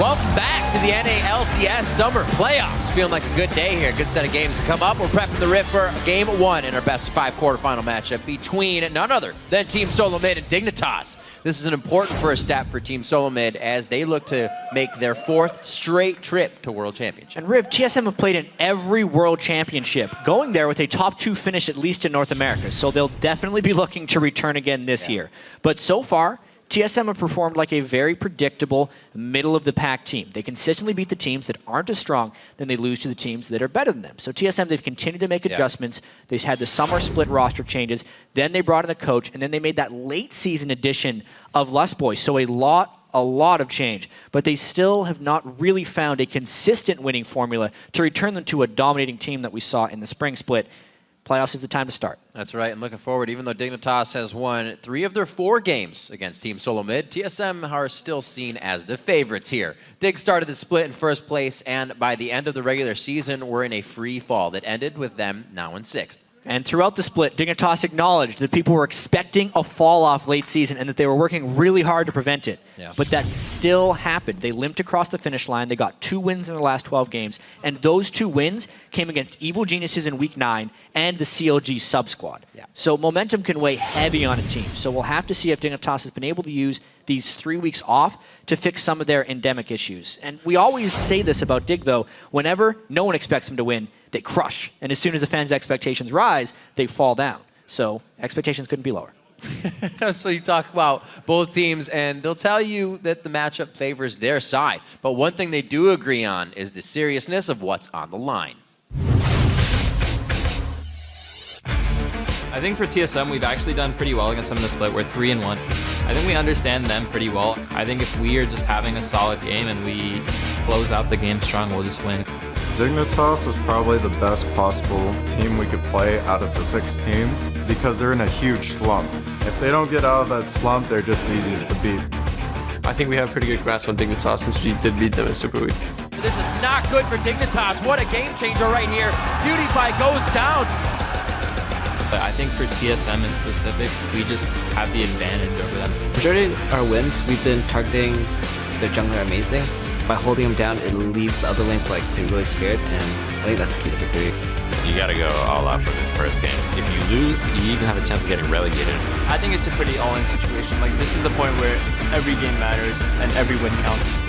Welcome back to the LCS Summer Playoffs. Feeling like a good day here. Good set of games to come up. We're prepping the riff for game 1 in our best of 5 quarterfinal matchup between none other than Team SoloMid and Dignitas. This is an important first step for Team SoloMid as they look to make their 4th straight trip to World Championship. And Riv, TSM have played in every World Championship, going there with a top 2 finish at least in North America. So they'll definitely be looking to return again this year. But so far, TSM have performed like a very predictable, middle-of-the-pack team. They consistently beat the teams that aren't as strong, then they lose to the teams that are better than them. So TSM, they've continued to make adjustments. They've had the summer split roster changes. Then they brought in a coach, and then they made that late-season addition of Lustboy. So a lot of change. But they still have not really found a consistent winning formula to return them to a dominating team that we saw in the spring split. Playoffs is the time to start. That's right, and looking forward, even though Dignitas has won 3 of their 4 games against Team SoloMid, TSM are still seen as the favorites here. Dig started the split in first place, and by the end of the regular season, we're in a free fall that ended with them now in 6th. And throughout the split, Dignitas acknowledged that people were expecting a fall-off late season and that they were working really hard to prevent it. Yeah. But that still happened. They limped across the finish line. They got 2 wins in the last 12 games. And those 2 wins came against Evil Geniuses in Week 9 and the CLG sub-squad. Yeah. So momentum can weigh heavy on a team. So we'll have to see if Dignitas has been able to use these 3 weeks off to fix some of their endemic issues. And we always say this about Dig, though. Whenever no one expects them to win, they crush. And as soon as the fans' expectations rise, they fall down. So expectations couldn't be lower. So you talk about both teams, and they'll tell you that the matchup favors their side. But one thing they do agree on is the seriousness of what's on the line. I think for TSM, we've actually done pretty well against them in the split. We're 3-1. I think we understand them pretty well. I think if we are just having a solid game and we close out the game strong, we'll just win. Dignitas was probably the best possible team we could play out of the 6 teams because they're in a huge slump. If they don't get out of that slump, they're just the easiest to beat. I think we have pretty good grasp on Dignitas since we did beat them in Super Week. This is not good for Dignitas. What a game changer right here. PewDiePie goes down. But I think for TSM in specific, we just have the advantage over them. Majority of our wins, we've been targeting their jungler amazing. By holding them down, it leaves the other lanes like they're really scared, and I think that's the key to victory. You gotta go all out for this first game. If you lose, you even have a chance of getting relegated. I think it's a pretty all-in situation. Like, this is the point where every game matters and every win counts.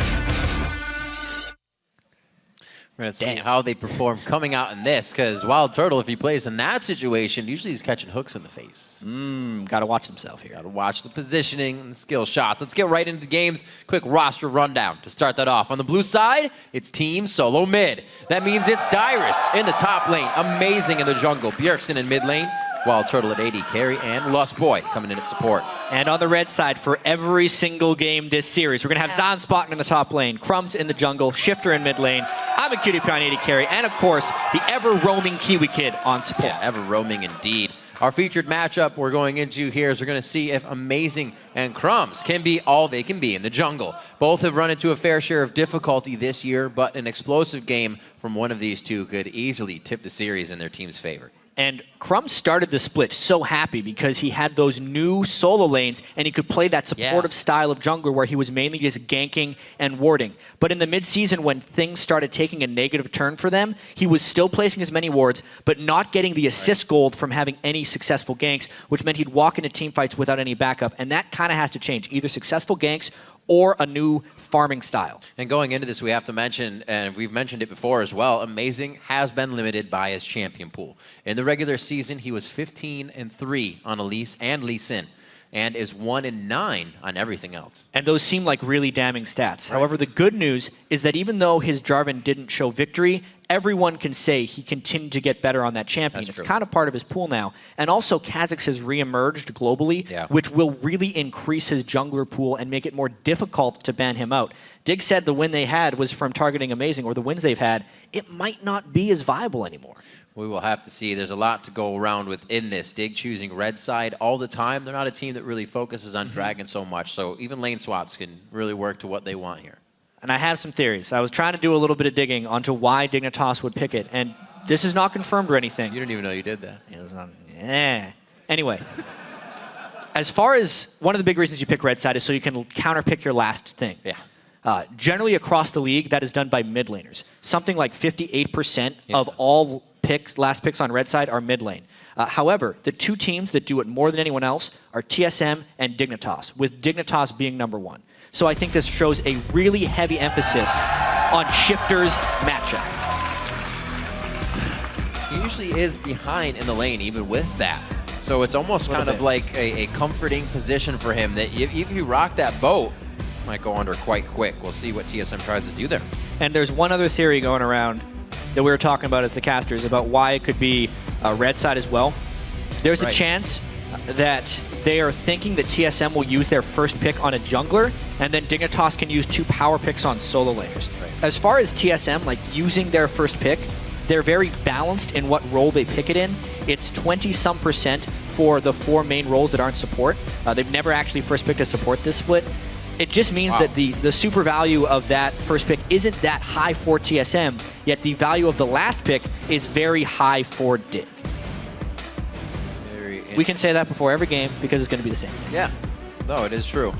We're going to see how they perform coming out in this, because WildTurtle, if he plays in that situation, usually he's catching hooks in the face. Got to watch himself here. Got to watch the positioning and the skill shots. Let's get right into the games. Quick roster rundown to start that off. On the blue side, it's Team SoloMid. That means it's Dyrus in the top lane, amazing in the jungle. Bjergsen in mid lane, WildTurtle at AD carry, and Lustboy coming in at support. And on the red side, for every single game this series, we're going to have Zan Spartan in the top lane, Crumbzz in the jungle, Shiphtur in mid lane, Imaqtpie on AD carry, and of course, the ever-roaming KiWiKiD on support. Yeah, ever-roaming indeed. Our featured matchup we're going into here is we're going to see if Amazing and Crumbzz can be all they can be in the jungle. Both have run into a fair share of difficulty this year, but an explosive game from one of these two could easily tip the series in their team's favor. And Crumbzz started the split so happy because he had those new solo lanes and he could play that supportive style of jungler where he was mainly just ganking and warding. But in the mid-season when things started taking a negative turn for them, he was still placing as many wards, but not getting the assist gold from having any successful ganks, which meant he'd walk into team fights without any backup. And that kind of has to change. Either successful ganks or a new farming style. And going into this, we have to mention, and we've mentioned it before as well, Amazing has been limited by his champion pool. In the regular season, he was 15-3 on Elise and Lee Sin, and is 1-9 on everything else. And those seem like really damning stats. Right. However, the good news is that even though his Jarvan didn't show victory, everyone can say he continued to get better on that champion. It's kind of part of his pool now. And also, Kha'Zix has re-emerged globally, which will really increase his jungler pool and make it more difficult to ban him out. Dig said the win they had was from targeting Amazing, or the wins they've had, it might not be as viable anymore. We will have to see. There's a lot to go around within this. Dig choosing red side all the time. They're not a team that really focuses on Dragon so much, so even lane swaps can really work to what they want here. And I have some theories. I was trying to do a little bit of digging onto why Dignitas would pick it, and this is not confirmed or anything. You didn't even know you did that. It was Anyway, as far as one of the big reasons you pick red side is so you can counter pick your last thing. Yeah. Generally across the league, that is done by mid laners. Something like 58% of all last picks on red side are mid lane. However, the two teams that do it more than anyone else are TSM and Dignitas, with Dignitas being #1. So I think this shows a really heavy emphasis on Shiphtur's matchup. He usually is behind in the lane, even with that. So it's almost kind of like a comforting position for him that if you rock that boat, might go under quite quick. We'll see what TSM tries to do there. And there's one other theory going around that we were talking about as the casters about why it could be red side as well. There's a chance that they are thinking that TSM will use their first pick on a jungler, and then Dignitas can use 2 power picks on solo laners. As far as TSM, like using their first pick, they're very balanced in what role they pick it in. It's 20-some% for the 4 main roles that aren't support. They've never actually first picked a support this split. It just means that the super value of that first pick isn't that high for TSM, yet the value of the last pick is very high for Dig. We can say that before every game because it's going to be the same. Yeah, no, it is true.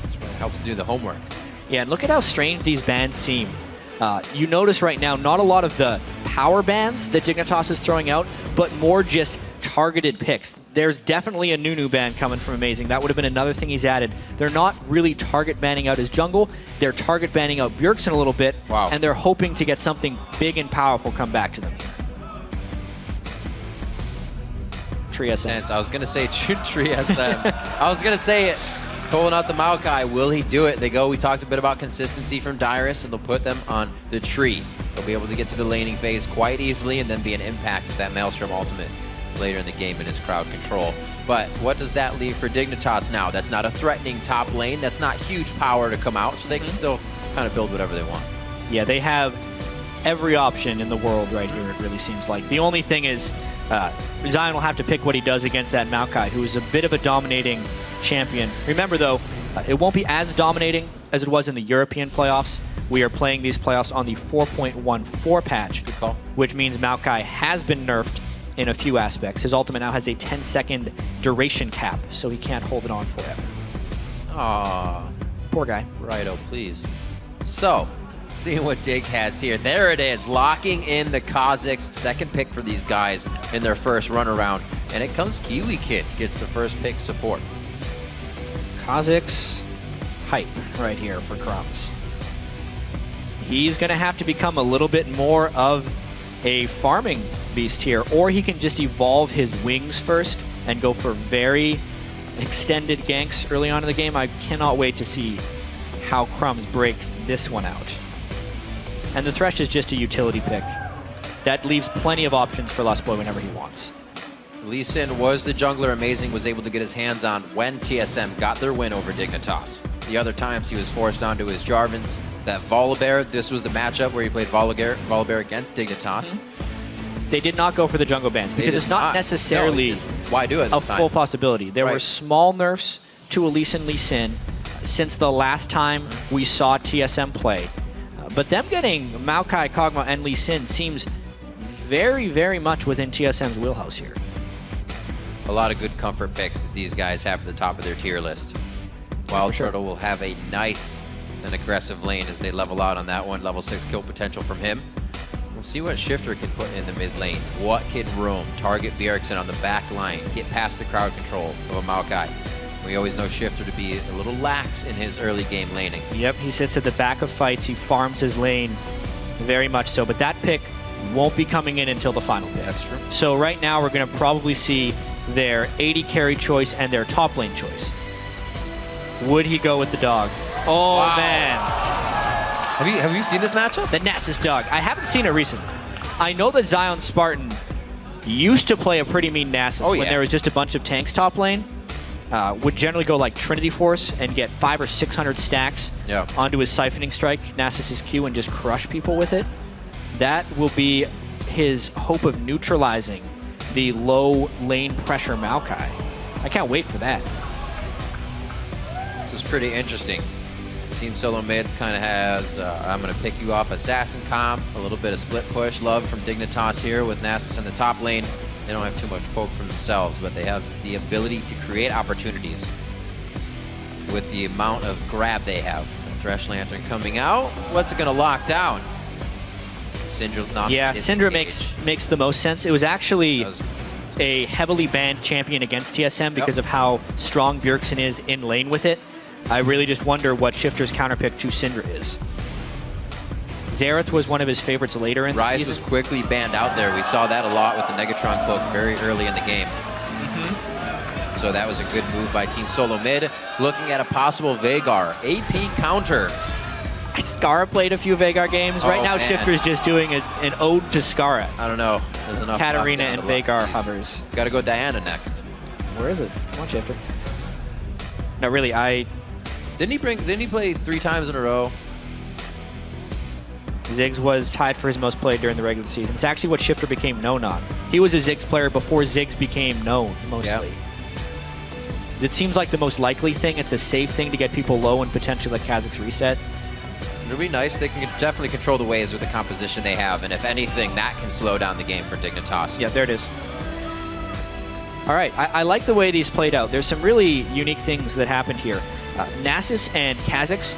That's what helps do the homework. Yeah, and look at how strange these bans seem. You notice right now, not a lot of the power bans that Dignitas is throwing out, but more just targeted picks. There's definitely a Nunu ban coming from Amazing. That would have been another thing he's added. They're not really target banning out his jungle. They're target banning out Bjergsen a little bit, and they're hoping to get something big and powerful come back to them here. TSM. I was going to say TSM. I was going to say it. Pulling out the Maokai, will he do it? We talked a bit about consistency from Dyrus, and they'll put them on the tree. They'll be able to get to the laning phase quite easily and then be an impact with that Maelstrom ultimate later in the game in his crowd control. But what does that leave for Dignitas now? That's not a threatening top lane. That's not huge power to come out, so they can still kind of build whatever they want. Yeah, they have every option in the world right here, it really seems like. The only thing is Zion will have to pick what he does against that Maokai, who is a bit of a dominating champion. Remember, though, it won't be as dominating as it was in the European playoffs. We are playing these playoffs on the 4.14 patch, which means Maokai has been nerfed in a few aspects. His ultimate now has a 10-second duration cap, so he can't hold it on forever. Aww. Poor guy. Righto, please. So, seeing what Dig has here. There it is, locking in the Kha'Zix. Second pick for these guys in their first run around. And it comes KiWiKiD, gets the first pick support. Kha'Zix hype right here for Crumbzz. He's going to have to become a little bit more of a farming beast here, or he can just evolve his wings first and go for very extended ganks early on in the game. I cannot wait to see how Crumbzz breaks this one out. And the Thresh is just a utility pick. That leaves plenty of options for Lustboy whenever he wants. Lee Sin was the jungler Amazing was able to get his hands on when TSM got their win over Dignitas. The other times he was forced onto his Jarvans. That Volibear, this was the matchup where he played Volibear against Dignitas. They did not go for the jungle bans because it's not necessarily why do it a full possibility. There were small nerfs to Elise and Lee Sin since the last time we saw TSM play. But them getting Maokai, Kog'Maw, and Lee Sin seems very, very much within TSM's wheelhouse here. A lot of good comfort picks that these guys have at the top of their tier list. WildTurtle will have a nice and aggressive lane as they level out on that one. Level 6 kill potential from him. We'll see what Shiphtur can put in the mid lane. What can roam? Target Bjergsen on the back line. Get past the crowd control of a Maokai. We always know Shiphtur to be a little lax in his early game laning. Yep, he sits at the back of fights. He farms his lane very much so. But that pick won't be coming in until the final pick. That's true. So right now we're going to probably see their 80 carry choice and their top lane choice. Would he go with the dog? Oh, wow. Man. Have you seen this matchup? The Nasus dog. I haven't seen it recently. I know that Zion Spartan used to play a pretty mean Nasus when there was just a bunch of tanks top lane. Would generally go like Trinity Force and get 500 or 600 stacks onto his Siphoning Strike, Nasus's Q, and just crush people with it. That will be his hope of neutralizing the low lane pressure Maokai. I can't wait for that. This is pretty interesting. Team SoloMid kind of has, I'm going to pick you off Assassin comp, a little bit of split push love from Dignitas here with Nasus in the top lane. They don't have too much poke from themselves, but they have the ability to create opportunities with the amount of grab they have. Thresh Lantern coming out. What's it going to lock down? Syndra not Syndra makes the most sense. It was actually a heavily banned champion against TSM because of how strong Bjergsen is in lane with it. I really just wonder what Shiphtur's counterpick to Syndra is. Xerath was one of his favorites later in the season. Ryze was quickly banned out there. We saw that a lot with the Negatron cloak very early in the game. So that was a good move by Team SoloMid. Looking at a possible Veigar AP counter. Skara played a few Veigar games. Right now, Shiphtur's just doing an ode to Skara. I don't know. There's enough. Katarina and Veigar hovers. Got to go Diana next. Where is it? Come on, Shiphtur. No, really, Didn't he play 3 times in a row? Ziggs was tied for his most played during the regular season. It's actually what Shiphtur became known on. He was a Ziggs player before Ziggs became known, mostly. Yep. It seems like the most likely thing. It's a safe thing to get people low and potentially let Kha'Zix reset. It'll be nice. They can definitely control the waves with the composition they have, and if anything, that can slow down the game for Dignitas. Yeah, there it is. All right, I like the way these played out. There's some really unique things that happened here. Nasus and Kha'Zix,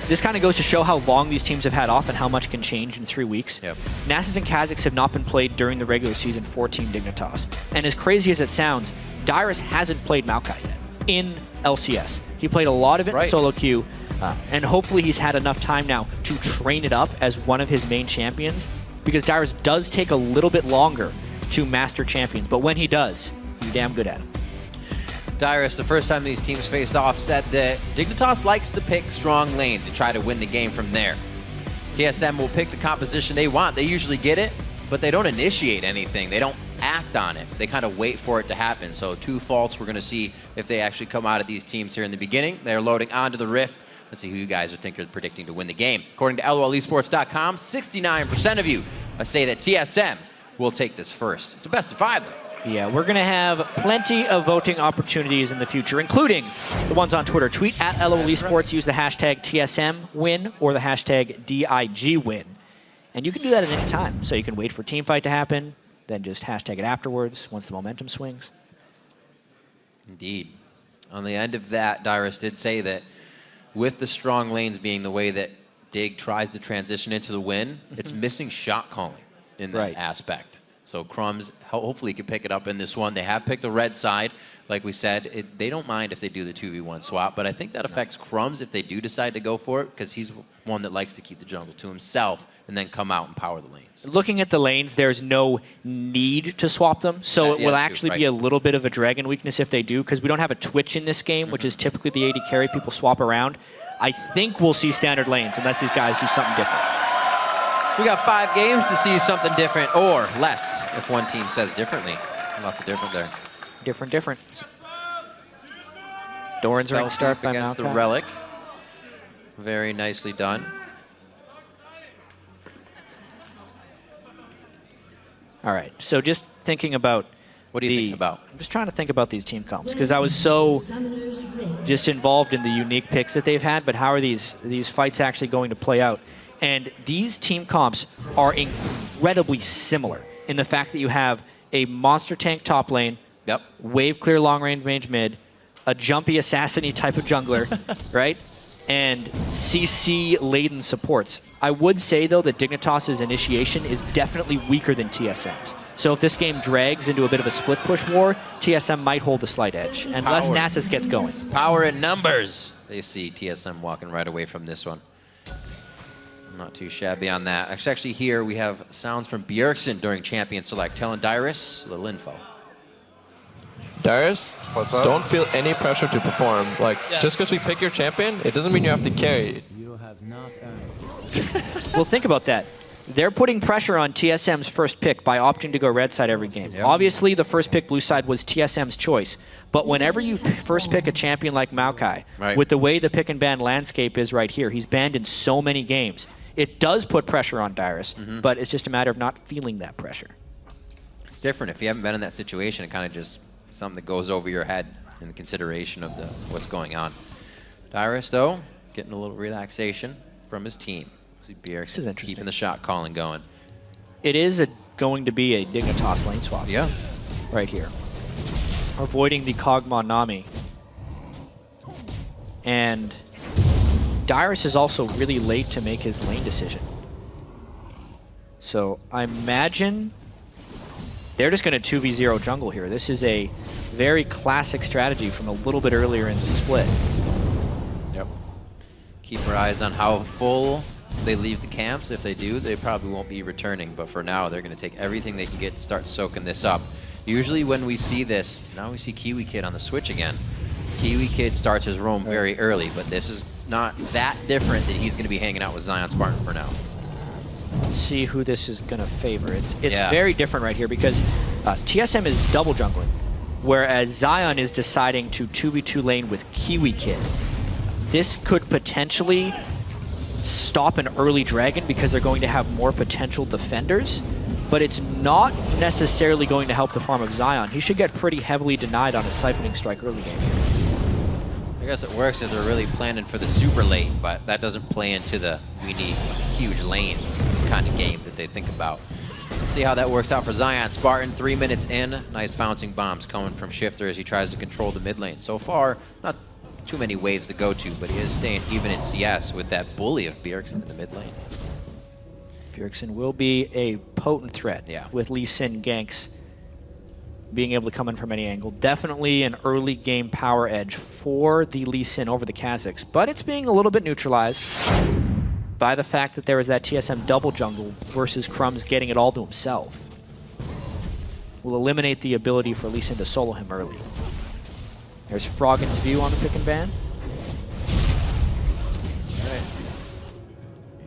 this kind of goes to show how long these teams have had off and how much can change in 3 weeks. Yep. Nasus and Kha'Zix have not been played during the regular season for Team Dignitas. And as crazy as it sounds, Dyrus hasn't played Maokai yet in LCS. He played a lot of it in solo queue. And hopefully he's had enough time now to train it up as one of his main champions, because Dyrus does take a little bit longer to master champions, but when he does, he's damn good at him. Dyrus, the first time these teams faced off, said that Dignitas likes to pick strong lanes to try to win the game from there. TSM will pick the composition they want. They usually get it, but they don't initiate anything. They don't act on it. They kind of wait for it to happen. So 2 faults. We're going to see if they actually come out of these teams here in the beginning. They're loading onto the Rift. Let's see who you guys are predicting to win the game. According to LOLesports.com, 69% of you say that TSM will take this first. It's a best of 5, though. Yeah, we're going to have plenty of voting opportunities in the future, including the ones on Twitter. Tweet at LOLesports, use the hashtag TSMWin or the hashtag DIGWin. And you can do that at any time. So you can wait for teamfight to happen, then just hashtag it afterwards once the momentum swings. Indeed. On the end of that, Dyrus did say that with the strong lanes being the way that Dig tries to transition into the win, it's missing shot calling in that aspect. So Crumbzz hopefully can pick it up in this one. They have picked the red side. Like we said, they don't mind if they do the 2v1 swap, but I think that affects Crumbzz if they do decide to go for it, because he's one that likes to keep the jungle to himself and then come out and power the lanes. Looking at the lanes, there's no need to swap them, so it will actually be a little bit of a dragon weakness if they do, because we don't have a Twitch in this game, which is typically the AD carry. People swap around. I think we'll see standard lanes unless these guys do something different. We got 5 games to see something different, or less, if one team says differently. Lots of different there. Different. Doran's ring start by against the Relic. Very nicely done. All right, so just thinking about what do you think about? I'm just trying to think about these team comps, because I was so just involved in the unique picks that they've had, but how are these fights actually going to play out? And these team comps are incredibly similar in the fact that you have a monster tank top lane, wave clear long range mid, a jumpy assassin-y type of jungler, right? And CC laden supports. I would say though that Dignitas' initiation is definitely weaker than TSM's. So if this game drags into a bit of a split push war, TSM might hold a slight edge, unless Nasus gets going. Power in numbers. They see TSM walking right away from this one. Not too shabby on that. Actually here we have sounds from Bjergsen during Champion Select, telling Dyrus a little info. Dyrus, what's up? Don't feel any pressure to perform. Like, just because we pick your champion, it doesn't mean you have to carry. You have not earned. Well, think about that. They're putting pressure on TSM's first pick by opting to go red side every game. Yep. Obviously, the first pick blue side was TSM's choice. But whenever you first pick a champion like Maokai, with the way the pick and ban landscape is right here, he's banned in so many games, it does put pressure on Dyrus, but it's just a matter of not feeling that pressure. It's different. If you haven't been in that situation, it kind of just something that goes over your head in consideration of what's going on. Dyrus, though, getting a little relaxation from his team. See Bjergsen keeping the shot calling going. It is going to be a Dignitas lane swap. Yeah. Right here. Avoiding the Kog'Maw Nami. And Dyrus is also really late to make his lane decision. So I imagine they're just going to 2v0 jungle here. This is a very classic strategy from a little bit earlier in the split. Yep. Keep our eyes on how full they leave the camps. If they do, they probably won't be returning. But for now, they're going to take everything they can get and start soaking this up. Usually when we see this, now we see KiWiKiD on the switch again. KiWiKiD starts his roam very early, but this is not that different that he's going to be hanging out with Zion Spartan for now. Let's see who this is going to favor. It's very different right here because TSM is double jungling, whereas Zion is deciding to 2v2 lane with KiWiKiD. This could potentially stop an early dragon because they're going to have more potential defenders, but it's not necessarily going to help the farm of Zion. He should get pretty heavily denied on a siphoning strike early game. I guess it works if they're really planning for the super late, but that doesn't play into the we need huge lanes kind of game that they think about. Let's see how that works out for Zion Spartan. 3 minutes in. Nice bouncing bombs coming from Shiphtur as he tries to control the mid lane. So far, not too many waves to go to, but he is staying even in CS with that bully of Bjergsen in the mid lane. Bjergsen will be a potent threat with Lee Sin ganks being able to come in from any angle. Definitely an early game power edge for the Lee Sin over the Kazakhs, but it's being a little bit neutralized by the fact that there is that TSM double jungle versus Crumbzz getting it all to himself. Will eliminate the ability for Lee Sin to solo him early. There's Froggen's view on the pick and ban.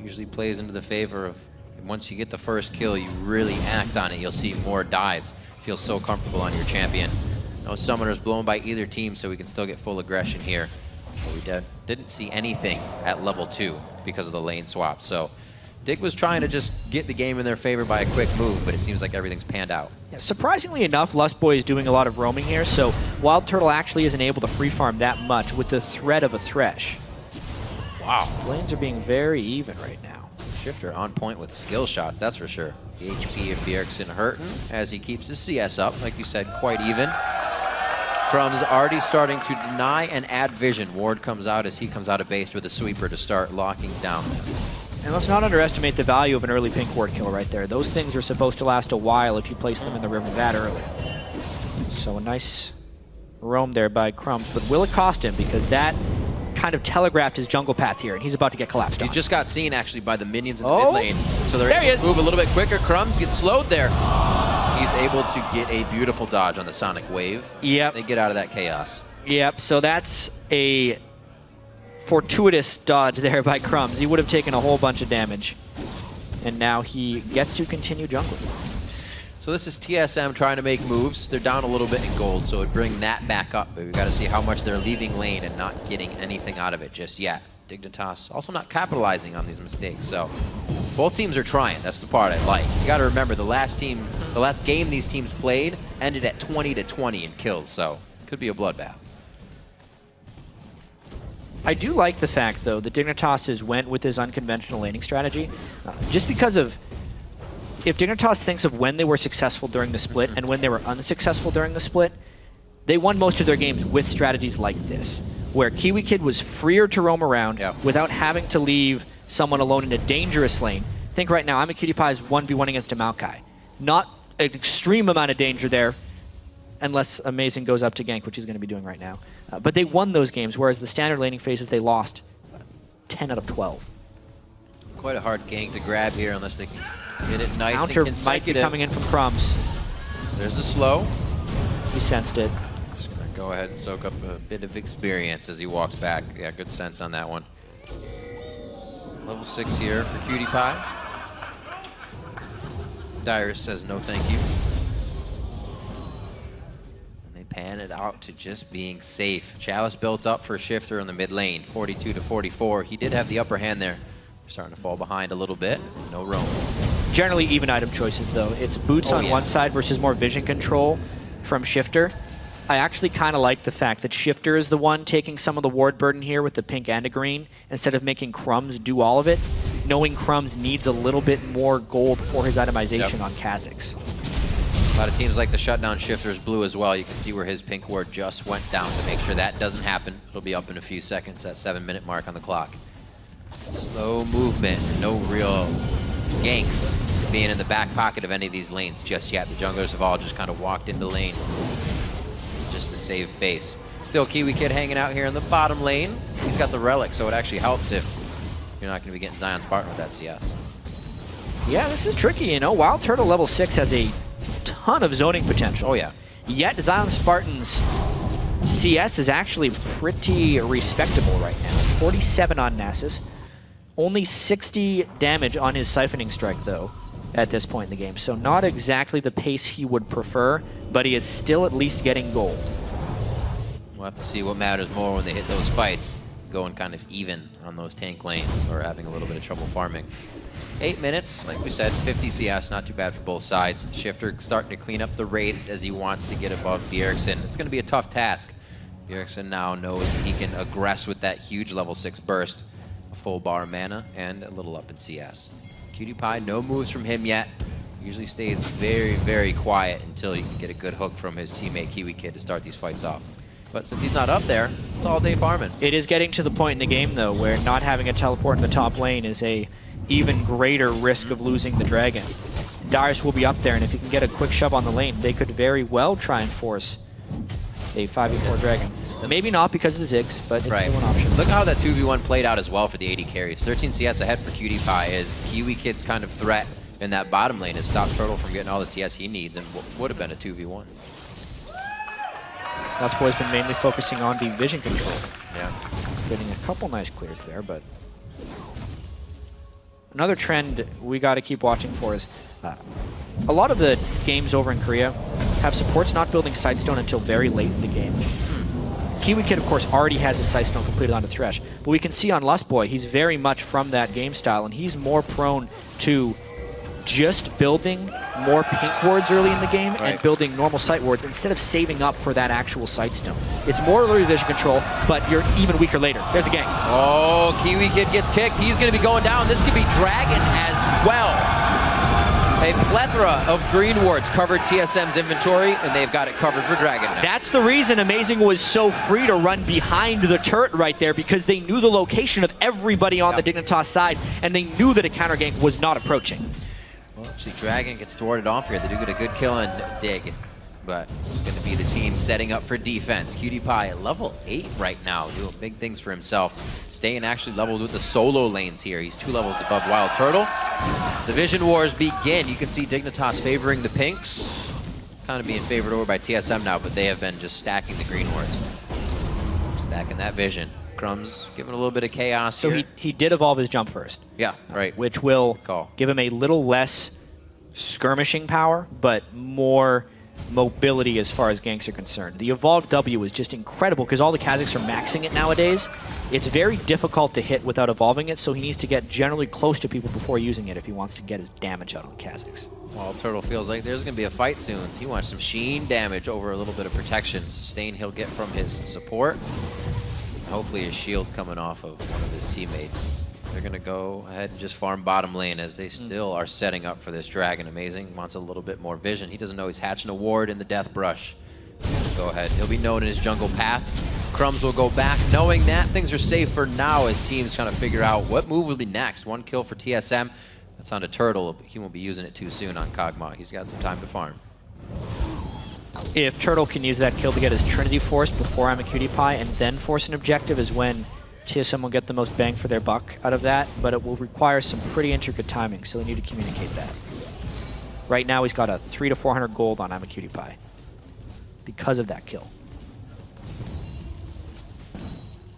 Usually plays into the favor of once you get the first kill, you really act on it. You'll see more dives. Feel so comfortable on your champion. No summoners blown by either team, so we can still get full aggression here. But we didn't see anything at level 2 because of the lane swap. So Dig was trying to just get the game in their favor by a quick move, but it seems like everything's panned out. Yeah, surprisingly enough, Lustboy is doing a lot of roaming here, so WildTurtle actually isn't able to free farm that much with the threat of a Thresh. Wow. Lanes are being very even right now. Shiphtur on point with skill shots, that's for sure. The HP of Bjergsen hurting as he keeps his CS up, like you said, quite even. Crumbzz already starting to deny and add vision. Ward comes out as he comes out of base with a sweeper to start locking down them. And let's not underestimate the value of an early pink ward kill right there. Those things are supposed to last a while if you place them in the river that early. So a nice roam there by Crumbzz, but will it cost him? Because that kind of telegraphed his jungle path here, and he's about to get collapsed on. He just got seen actually by the minions in the mid lane. So they're there able to move a little bit quicker. Crumbzz gets slowed there. He's able to get a beautiful dodge on the Sonic Wave. Yep. They get out of that chaos. Yep, so that's a fortuitous dodge there by Crumbzz. He would have taken a whole bunch of damage. And now he gets to continue jungling. So this is TSM trying to make moves. They're down a little bit in gold, so it'd bring that back up. But we've got to see how much they're leaving lane and not getting anything out of it just yet. Dignitas also not capitalizing on these mistakes. So both teams are trying. That's the part I like. You got to remember the last game these teams played ended at 20-20 in kills. So could be a bloodbath. I do like the fact, though, that Dignitas went with his unconventional laning strategy. Just because of if Dignitas thinks of when they were successful during the split and when they were unsuccessful during the split, they won most of their games with strategies like this, where KiWiKiD was freer to roam around without having to leave someone alone in a dangerous lane. Think right now, Imaqtpie's 1v1 against Imaqtpie. Not an extreme amount of danger there, unless Amazing goes up to gank, which he's going to be doing right now. But they won those games, whereas the standard laning phases, they lost 10 out of 12. Quite a hard gank to grab here unless they can get it nice Counter and consecutive. might be coming in from Crumbzz. There's the slow. He sensed it. Just going to go ahead and soak up a bit of experience as he walks back. Yeah, good sense on that one. Level 6 here for QT. Dyrus says no thank you. And they pan it out to just being safe. Chalice built up for Shiphtur in the mid lane, 42-44. He did have the upper hand there. Starting to fall behind a little bit. No roam. Generally even item choices, though. It's boots on one side versus more vision control from Shiphtur. I actually kind of like the fact that Shiphtur is the one taking some of the ward burden here with the pink and a green, instead of making Crumbzz do all of it, knowing Crumbzz needs a little bit more gold for his itemization on Kazakhs. A lot of teams like to shut down Shiphtur's blue as well. You can see where his pink ward just went down to make sure that doesn't happen. It'll be up in a few seconds, that 7-minute mark on the clock. Slow movement, no real ganks being in the back pocket of any of these lanes just yet. The junglers have all just kind of walked into lane just to save face. Still KiWiKiD hanging out here in the bottom lane. He's got the relic, so it actually helps if you're not going to be getting Zion Spartan with that CS. Yeah, this is tricky, you know. WildTurtle level 6 has a ton of zoning potential. Oh, yeah. Yet Zion Spartan's CS is actually pretty respectable right now. 47 on Nasus. Only 60 damage on his Siphoning Strike, though, at this point in the game. So not exactly the pace he would prefer, but he is still at least getting gold. We'll have to see what matters more when they hit those fights. Going kind of even on those tank lanes or having a little bit of trouble farming. 8 minutes, like we said, 50 CS, not too bad for both sides. Shiphtur starting to clean up the wraiths as he wants to get above Bjergsen. It's going to be a tough task. Bjergsen now knows that he can aggress with that huge level 6 burst, a full bar of mana, and a little up in CS. QtPie, no moves from him yet. Usually stays very, very quiet until you can get a good hook from his teammate KiWiKiD to start these fights off. But since he's not up there, it's all day farming. It is getting to the point in the game, though, where not having a teleport in the top lane is a even greater risk of losing the dragon. Dyrus will be up there, and if he can get a quick shove on the lane, they could very well try and force a 5v4 dragon. Maybe not because of the Ziggs, but it's still an option. Look how that 2v1 played out as well for the AD carries. 13 CS ahead for QtPie as KiWiKiD's kind of threat in that bottom lane has stopped Turtle from getting all the CS he needs and would have been a 2v1. Lustboy's been mainly focusing on the vision control. Yeah. Getting a couple nice clears there, but another trend we got to keep watching for is a lot of the games over in Korea have supports not building Sightstone until very late in the game. KiWiKiD, of course, already has his Sightstone completed onto Thresh, but we can see on Lustboy, he's very much from that game style, and he's more prone to just building more pink wards early in the game and building normal sight wards instead of saving up for that actual Sightstone. It's more early vision control, but you're even weaker later. There's a gank. Oh, KiWiKiD gets kicked. He's going to be going down. This could be Dragon as well. A plethora of green wards covered TSM's inventory, and they've got it covered for Dragon now. That's the reason Amazing was so free to run behind the turret right there, because they knew the location of everybody on the Dignitas side, and they knew that a counter gank was not approaching. Well, actually, Dragon gets thwarted off here. They do get a good kill on Dig, but it's going to be the team setting up for defense. QtPie at level 8 right now, doing big things for himself. Staying actually leveled with the solo lanes here. He's 2 levels above WildTurtle. The Vision Wars begin. You can see Dignitas favoring the pinks. Kind of being favored over by TSM now, but they have been just stacking the green wards. Stacking that Vision. Crumbzz giving a little bit of chaos here. So he did evolve his jump first. Yeah, right. Which will give him a little less skirmishing power, but more mobility as far as ganks are concerned. The evolved W is just incredible because all the Kazakhs are maxing it nowadays. It's very difficult to hit without evolving it, so he needs to get generally close to people before using it if he wants to get his damage out on Kazakhs. Well, Turtle feels like there's going to be a fight soon. He wants some sheen damage over a little bit of protection. Sustain he'll get from his support. Hopefully a shield coming off of one of his teammates. They're going to go ahead and just farm bottom lane as they still are setting up for this Dragon. Amazing wants a little bit more vision. He doesn't know he's hatching a ward in the Death Brush. Go ahead. He'll be known in his jungle path. Crumbzz will go back knowing that things are safe for now as teams trying to figure out what move will be next. 1 kill for TSM. That's on a Turtle, but he won't be using it too soon on Kog'Maw. He's got some time to farm. If Turtle can use that kill to get his Trinity Force before I'm a QtPie and then force an objective is when TSM will get the most bang for their buck out of that, but it will require some pretty intricate timing, so they need to communicate that. Right now he's got a 300 to 400 gold on I'm a QtPie because of that kill.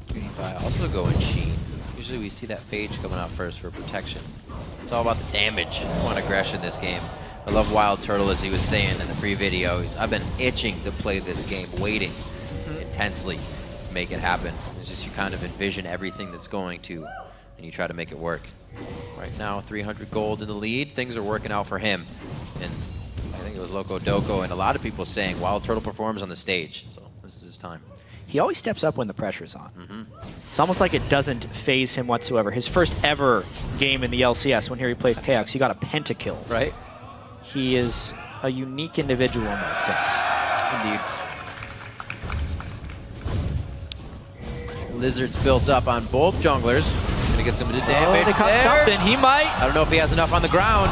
QtPie also going Sheen. Usually we see that Phage coming out first for protection. It's all about the damage. I want aggression this game. I love WildTurtle, as he was saying in the pre-video. I've been itching to play this game, waiting intensely to make it happen. It's just you kind of envision everything that's going to, and you try to make it work. Right now, 300 gold in the lead. Things are working out for him. And I think it was Loco Doco and a lot of people saying WildTurtle performs on the stage. So this is his time. He always steps up when the pressure's on. It's almost like it doesn't phase him whatsoever. His first ever game in the LCS, when here he plays KX, he got a pentakill. Right. He is a unique individual in that sense. Indeed. Lizards built up on both junglers. Gonna get some Oh, damage they caught there. something. He might. I don't know if he has enough on the ground.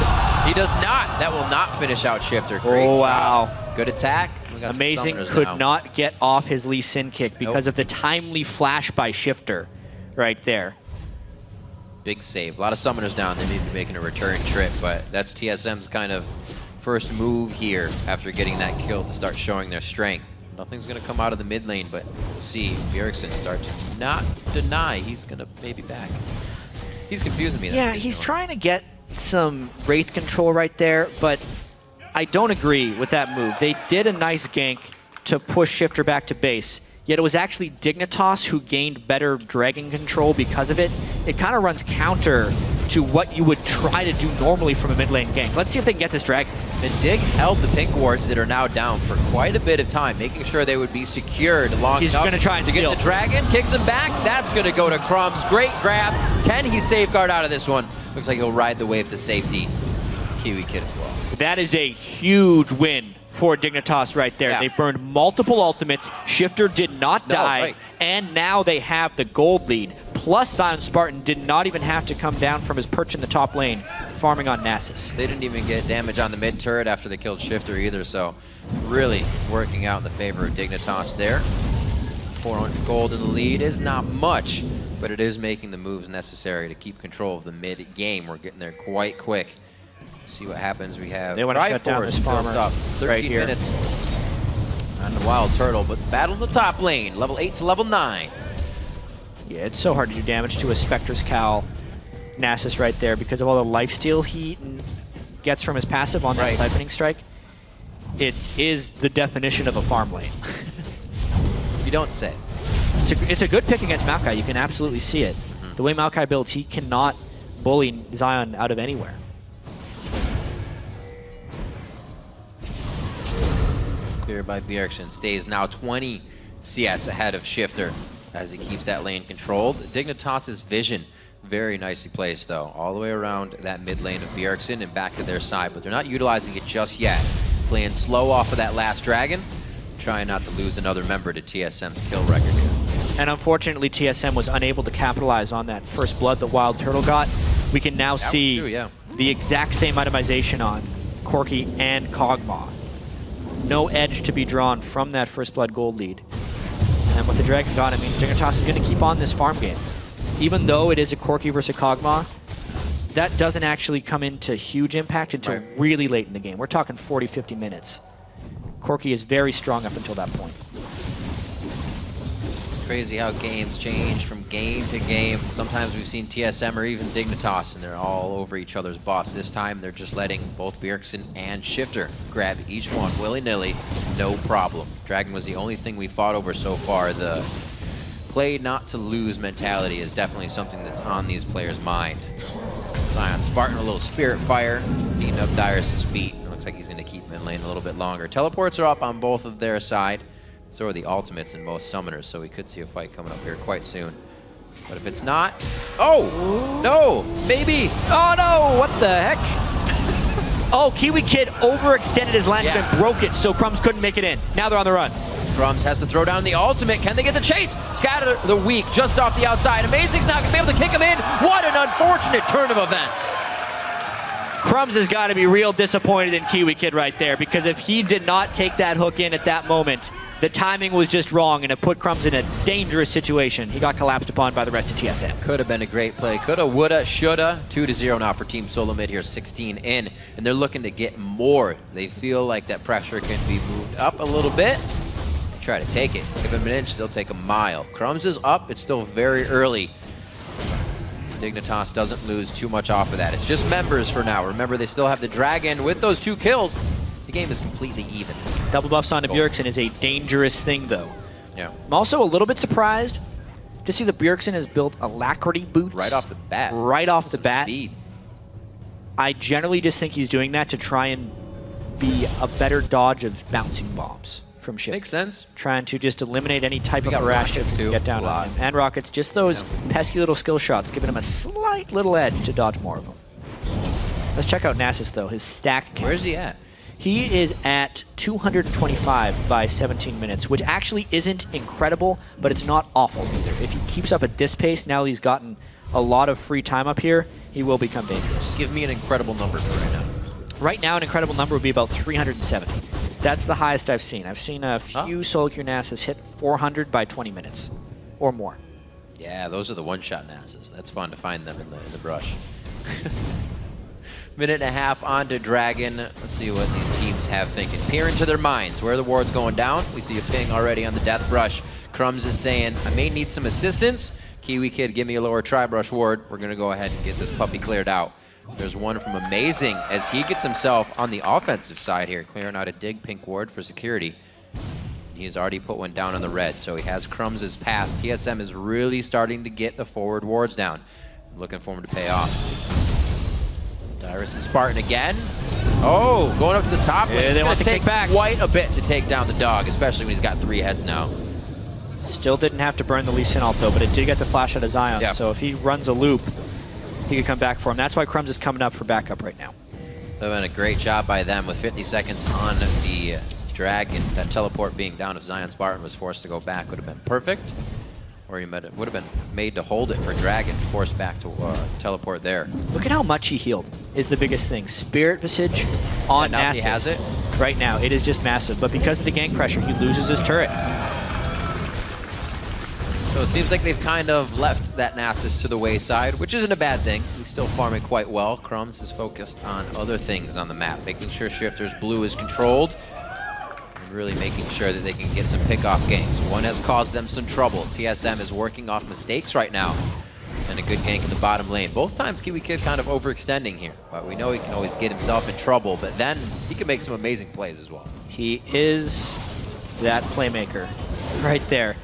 He does not. That will not finish out Shiphtur. Great Oh, wow. job. Good attack. We got some Amazing summoners could now. not get off his Lee Sin kick because of the timely flash by Shiphtur right there. Big save. A lot of summoners down. They may be making a return trip, but that's TSM's kind of first move here after getting that kill to start showing their strength. Nothing's going to come out of the mid lane, but we'll see Bjergsen start to not deny. He's going to maybe back. He's confusing me. Yeah, he's trying to get some Wraith control right there, but I don't agree with that move. They did a nice gank to push Shiphtur back to base, yet it was actually Dignitas who gained better dragon control because of it. It kind of runs counter to what you would try to do normally from a mid lane gank. Let's see if they can get this dragon. And Dig held the pink wards that are now down for quite a bit of time, making sure they would be secured long He's enough gonna try and to get steal. the dragon. Kicks him back. That's going to go to Crumbzz. Great grab. Can he safeguard out of this one? Looks like he'll ride the wave to safety. KiWiKiD as well. That is a huge win for Dignitas right there. Yeah. They burned multiple ultimates. Shiphtur did not die, right. and now they have the gold lead. Plus, Spartan did not even have to come down from his perch in the top lane, farming on Nasus. They didn't even get damage on the mid turret after they killed Shiphtur either, so really working out in the favor of Dignitas there. 400 gold in the lead is not much, but it is making the moves necessary to keep control of the mid game. We're getting there quite quick. See what happens. We have They want to shut down this farmer up 13 right here. minutes on the WildTurtle, but battle in the top lane, level 8 to level 9. Yeah, it's so hard to do damage to a Spectre's Cowl Nasus right there because of all the lifesteal he gets from his passive on that Right. Siphoning Strike. It is the definition of a farm lane. You don't say. It's a good pick against Maokai. You can absolutely see it. The way Maokai builds, he cannot bully Zion out of anywhere. Cleared by Bjergsen. Stays now 20 CS ahead of Shiphtur as he keeps that lane controlled. Dignitas' vision, very nicely placed though, all the way around that mid lane of Bjergsen and back to their side, but they're not utilizing it just yet. Playing slow off of that last dragon, trying not to lose another member to TSM's kill record here. And unfortunately, TSM was unable to capitalize on that first blood that WildTurtle got. We can now see the exact same itemization on Corki and Kog'Maw. No edge to be drawn from that first blood gold lead. And with the dragon gone, it means Dignitas is going to keep on this farm game. Even though it is a Corki versus Kog'Maw, that doesn't actually come into huge impact until really late in the game. We're talking 40, 50 minutes. Corki is very strong up until that point. It's crazy how games change from game to game. Sometimes we've seen TSM or even Dignitas and they're all over each other's buffs. This time they're just letting both Bjergsen and Shiphtur grab each one willy-nilly, no problem. Dragon was the only thing we fought over so far. The play not to lose mentality is definitely something that's on these players' mind. Zion Spartan, a little spirit fire, beating up Dyrus' feet. It looks like he's going to keep mid lane a little bit longer. Teleports are up on both of their side. So are the ultimates in most summoners, so we could see a fight coming up here quite soon. But if it's not... Oh! No! Maybe! Oh no! What the heck? Oh, KiWiKiD overextended his land and broke it, so Crumbzz couldn't make it in. Now they're on the run. Crumbzz has to throw down the ultimate. Can they get the chase? Scatter the weak just off the outside. Amazing's now going to be able to kick him in. What an unfortunate turn of events. Crumbzz has got to be real disappointed in KiWiKiD right there, because if he did not take that hook in at that moment, the timing was just wrong, and it put Crumbzz in a dangerous situation. He got collapsed upon by the rest of TSM. Could have been a great play. Coulda, woulda, shoulda. 2-0 now for Team SoloMid here, 16 in, and they're looking to get more. They feel like that pressure can be moved up a little bit. Try to take it. Give him an inch, they'll take a mile. Crumbzz is up. It's still very early. Dignitas doesn't lose too much off of that. It's just members for now. Remember, they still have the dragon. With those 2 kills, the game is completely even. Double buffs onto Bjergsen is a dangerous thing, though. Yeah. I'm also a little bit surprised to see that Bjergsen has built Alacrity boots. Right off the bat. Right off the bat. Speed. I generally just think he's doing that to try and be a better dodge of bouncing bombs from Shiphtur. Makes sense. Trying to just eliminate any type of got harass rockets that can too, get down a lot. on him. And rockets, just those pesky little skill shots, giving him a slight little edge to dodge more of them. Let's check out Nasus, though, his stack count. Where's he at? He is at 225 by 17 minutes, which actually isn't incredible, but it's not awful either. If he keeps up at this pace, now he's gotten a lot of free time up here, he will become dangerous. Give me an incredible number for right now. Right now, an incredible number would be about 370. That's the highest I've seen. I've seen a few solo queue NASAs hit 400 by 20 minutes or more. Yeah, those are the one-shot NASAs. That's fun to find them in the brush. Minute and a half on to Dragon. Let's see what these teams have thinking. Peer into their minds. Where the ward's going down. We see a ping already on the death brush. Crumbzz is saying, I may need some assistance. KiWiKiD, give me a lower tri-brush ward. We're going to go ahead and get this puppy cleared out. There's one from Amazing as he gets himself on the offensive side here, clearing out a dig pink ward for security. He's already put one down on the red, so he has Crumbz's path. TSM is really starting to get the forward wards down. Looking for him to pay off. Dyrus and Spartan again. Oh, going up to the top lane. Yeah, they want to take back quite a bit to take down the dog, especially when he's got 3 heads now. Still didn't have to burn the Lee Sin ult though, but it did get the flash out of Zion. Yep. So if he runs a loop, he could come back for him. That's why Crumbzz is coming up for backup right now. They've done a great job by them with 50 seconds on the Dragon. That teleport being down if Zion Spartan was forced to go back would have been perfect. Or he would have been made to hold it for Dragon, forced back to teleport there. Look at how much he healed is the biggest thing. Spirit Visage on now Nasus. he has it? Right now, it is just massive. But because of the gank pressure, he loses his turret. So it seems like they've kind of left that Nasus to the wayside, which isn't a bad thing. He's still farming quite well. Crumbzz is focused on other things on the map, making sure Shiphtur's blue is controlled, and really making sure that they can get some pick-off ganks. One has caused them some trouble. TSM is working off mistakes right now, and a good gank in the bottom lane. Both times KiWiKiD kind of overextending here, but we know he can always get himself in trouble, but then he can make some amazing plays as well. He is that playmaker right there.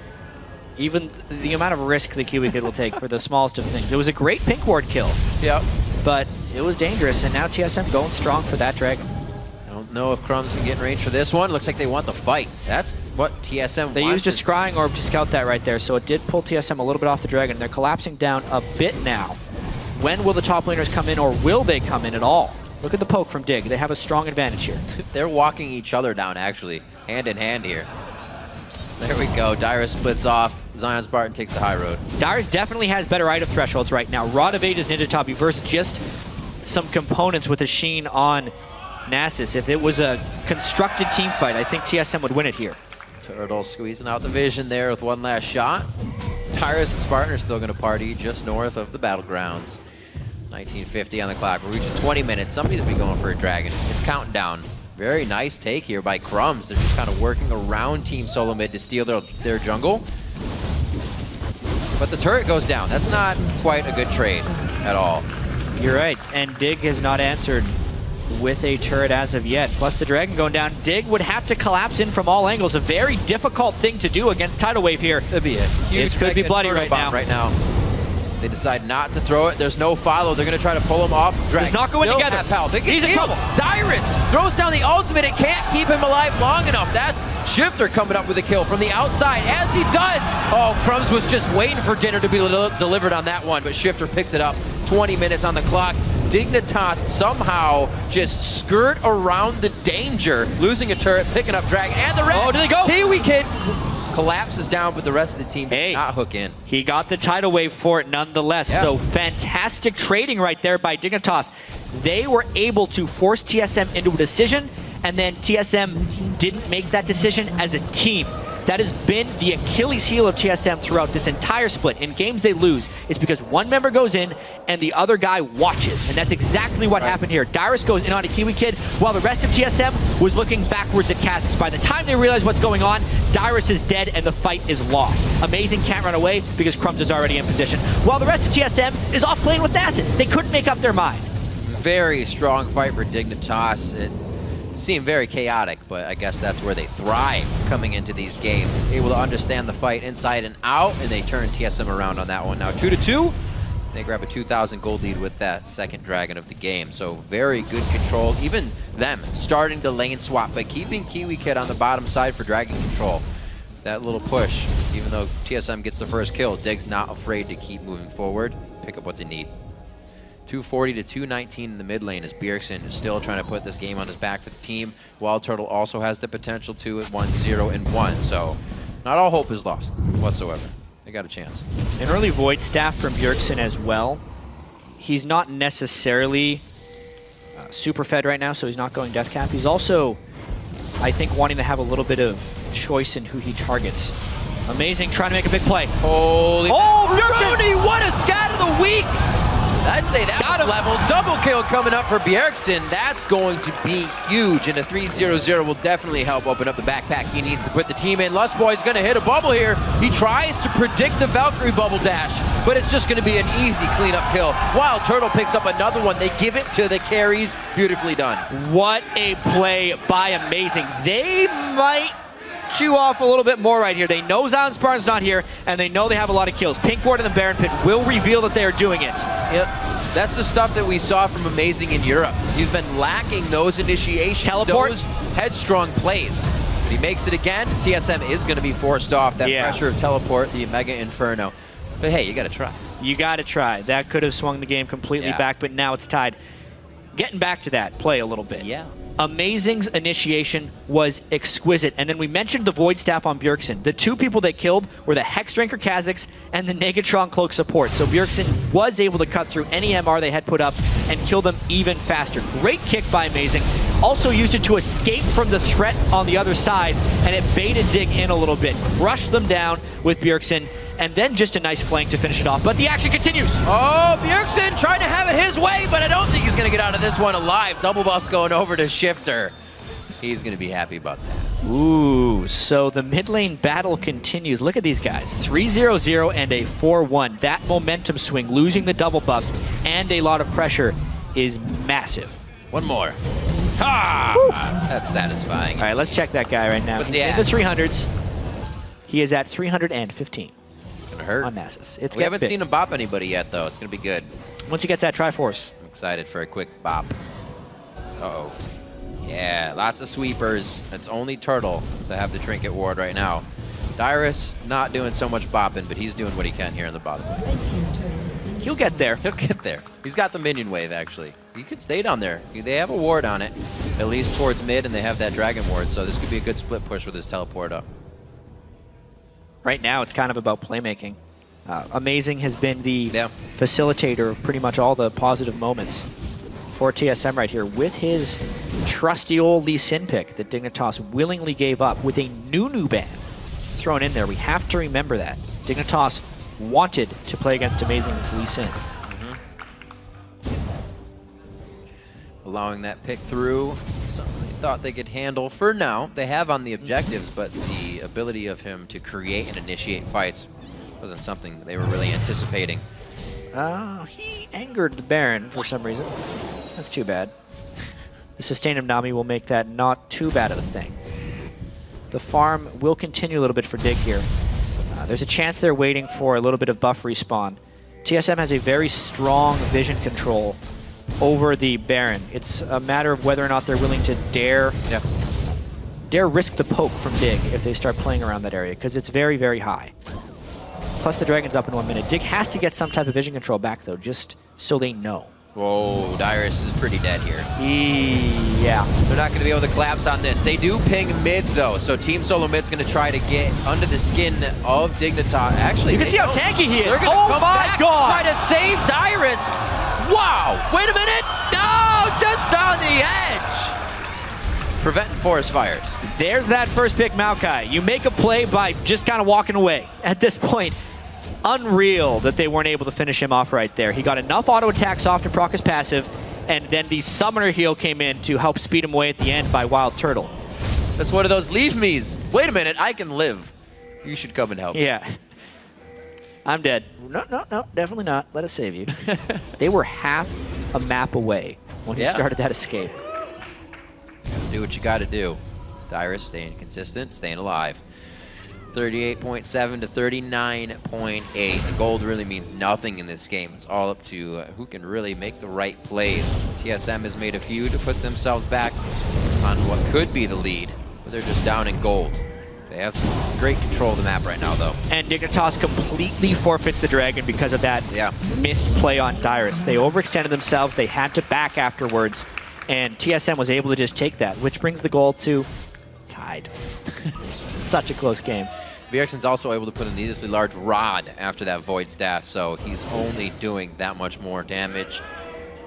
Even the amount of risk that KiWiKiD will take for the smallest of things. It was a great pink ward kill. Yep. But it was dangerous, and now TSM going strong for that Dragon. I don't know if Crumbzz can get in range for this one. Looks like they want the fight. That's what TSM They wants. used a scrying orb to scout that right there, so it did pull TSM a little bit off the Dragon. They're collapsing down a bit now. When will the top laners come in, or will they come in at all? Look at the poke from Dig. They have a strong advantage here. They're walking each other down, actually, hand in hand here. There we go. Dyrus splits off. Zion Spartan takes the high road. Dyrus definitely has better item thresholds right now. Rod of Ages Ninja Tabi versus just some components with a Sheen on Nasus. If it was a constructed team fight, I think TSM would win it here. Turtle squeezing out the vision there with one last shot. Dyrus and Spartan are still going to party just north of the battlegrounds. 1950 on the clock. We're reaching 20 minutes. Somebody's be going for a Dragon. It's counting down. Very nice take here by Crumbzz. They're just kind of working around Team SoloMid to steal their jungle. But the turret goes down. That's not quite a good trade at all. You're right, and Dig has not answered with a turret as of yet. Plus the Dragon going down. Dig would have to collapse in from all angles. A very difficult thing to do against Tidal Wave here. It'd be a huge This could be bloody right now. They decide not to throw it. There's no follow. They're going to try to pull him off. Dragon He's not going still together. half health. He's in trouble. Dyrus throws down the ultimate. It can't keep him alive long enough. That's Shiphtur coming up with a kill from the outside. As he does, oh, Crumbzz was just waiting for dinner to be delivered on that one, but Shiphtur picks it up. 20 minutes on the clock. Dignitas somehow just skirt around the danger, losing a turret, picking up Dragon, and the red. Oh, do they go? KiWiKiD collapses down, but the rest of the team did not hook in. He got the tidal wave for it nonetheless. Yeah. So fantastic trading right there by Dignitas. They were able to force TSM into a decision, and then TSM didn't make that decision as a team. That has been the Achilles heel of TSM throughout this entire split. In games they lose, it's because one member goes in and the other guy watches. And that's exactly what happened here. Dyrus goes in on a KiWiKiD while the rest of TSM was looking backwards at Kha'Zix. By the time they realize what's going on, Dyrus is dead and the fight is lost. Amazing can't run away because Crumbzz is already in position. While the rest of TSM is off playing with Nasus. They couldn't make up their mind. Very strong fight for Dignitas. It seemed very chaotic, but I guess that's where they thrive coming into these games. Able to understand the fight inside and out, and they turn TSM around on that one. Now 2-2. They grab a 2,000 gold lead with that second Dragon of the game. So very good control. Even them starting to lane swap, but keeping KiWiKiD on the bottom side for Dragon control. That little push, even though TSM gets the first kill, Dig's not afraid to keep moving forward, pick up what they need. 240 to 219 in the mid lane as Bjergsen is still trying to put this game on his back for the team. WildTurtle also has the potential to at 1-0-1, so not all hope is lost whatsoever. They got a chance. An early Void Staff from Bjergsen as well. He's not necessarily super fed right now, so he's not going Death Cap. He's also, I think, wanting to have a little bit of choice in who he targets. Amazing, trying to make a big play. Holy Bjergsen! Rudy, what a scat of the week! I'd say that was level. Double kill coming up for Bjergsen. That's going to be huge, and a 3-0-0 will definitely help open up the backpack he needs to put the team in. Lustboy's going to hit a bubble here. He tries to predict the Valkyrie bubble dash, but it's just going to be an easy cleanup kill. WildTurtle picks up another one. They give it to the carries. Beautifully done. What a play by Amazing. They might chew off a little bit more right here. They know Zion Spartan's not here, and they know they have a lot of kills. Pink Ward in the Baron Pit will reveal that they are doing it. Yep. That's the stuff that we saw from Amazing in Europe. He's been lacking those initiations, Teleport. those headstrong plays. But he makes it again. TSM is going to be forced off that pressure of Teleport, the Mega Inferno. But hey, you got to try. You got to try. That could have swung the game completely back, but now it's tied. Getting back to that play a little bit. Yeah. Amazing's initiation was exquisite. And then we mentioned the Void Staff on Bjergsen. The two people they killed were the Hexdrinker Kha'Zix and the Negatron Cloak support. So Bjergsen was able to cut through any MR they had put up and kill them even faster. Great kick by Amazing. Also used it to escape from the threat on the other side, and it baited Dig in a little bit. Crushed them down with Bjergsen, and then just a nice flank to finish it off. But the action continues. Oh, Bjergsen trying to have it his way, but I don't think he's going to get out of this one alive. Double buffs going over to Shiphtur. He's going to be happy about that. Ooh, so the mid lane battle continues. Look at these guys. 3-0-0 and a 4-1. That momentum swing, losing the double buffs and a lot of pressure is massive. One more. Ha! That's satisfying. All right, let's check that guy right now. What's He's he in at? the 300s. He is at 315 It's going to hurt. on Nasus. It's We haven't big. seen him bop anybody yet, though. It's going to be good. Once he gets that Triforce. I'm excited for a quick bop. Uh-oh. Yeah, lots of sweepers. It's only Turtle to have the Trinket Ward right now. Dyrus not doing so much bopping, but he's doing what he can here in the bottom. He'll get there. He'll get there. He's got the minion wave, actually. He could stay down there. They have a ward on it, at least towards mid, and they have that dragon ward, so this could be a good split push with his teleport up. Right now, it's kind of about playmaking. Amazing has been the facilitator of pretty much all the positive moments for TSM right here with his trusty old Lee Sin pick that Dignitas willingly gave up with a Nunu ban thrown in there. We have to remember that. Dignitas wanted to play against Amazing with Lee Sin. Allowing that pick through, something they thought they could handle for now. They have on the objectives, but the ability of him to create and initiate fights wasn't something they were really anticipating. He angered the Baron for some reason. That's too bad. The sustain of Nami will make that not too bad of a thing. The farm will continue a little bit for Dig here. There's a chance they're waiting for a little bit of buff respawn. TSM has a very strong vision control over the Baron. It's a matter of whether or not they're willing to dare risk the poke from Dig if they start playing around that area, because it's very, very high. Plus the Dragon's up in 1 minute. Dig has to get some type of vision control back, though, just so they know. Whoa, Dyrus is pretty dead here. Yeah. They're not going to be able to collapse on this. They do ping mid, though, so Team SoloMid's going to try to get under the skin of Dignitas. Actually, You can see how tanky he is. They're going to come back, try to save Dyrus. Wow, wait a minute. No, just on the edge. Preventing forest fires. There's that first pick, Maokai. You make a play by just kind of walking away at this point. Unreal that they weren't able to finish him off right there. He got enough auto attacks off to proc his passive, and then the summoner heal came in to help speed him away at the end by WildTurtle. That's one of those leave me's. Wait a minute, I can live. You should come and help. Yeah. I'm dead. No, definitely not. Let us save you. They were half a map away when he started that escape. Do what you got to do. Dyrus staying consistent, staying alive. 38.7 to 39.8. The gold really means nothing in this game. It's all up to who can really make the right plays. TSM has made a few to put themselves back on what could be the lead, but they're just down in gold. They have some great control of the map right now, though. And Dignitas completely forfeits the Dragon because of that missed play on Dyrus. They overextended themselves. They had to back afterwards, and TSM was able to just take that, which brings the goal to tied. Such a close game. Bjergsen's also able to put a needlessly large rod after that Void Staff, so he's only doing that much more damage.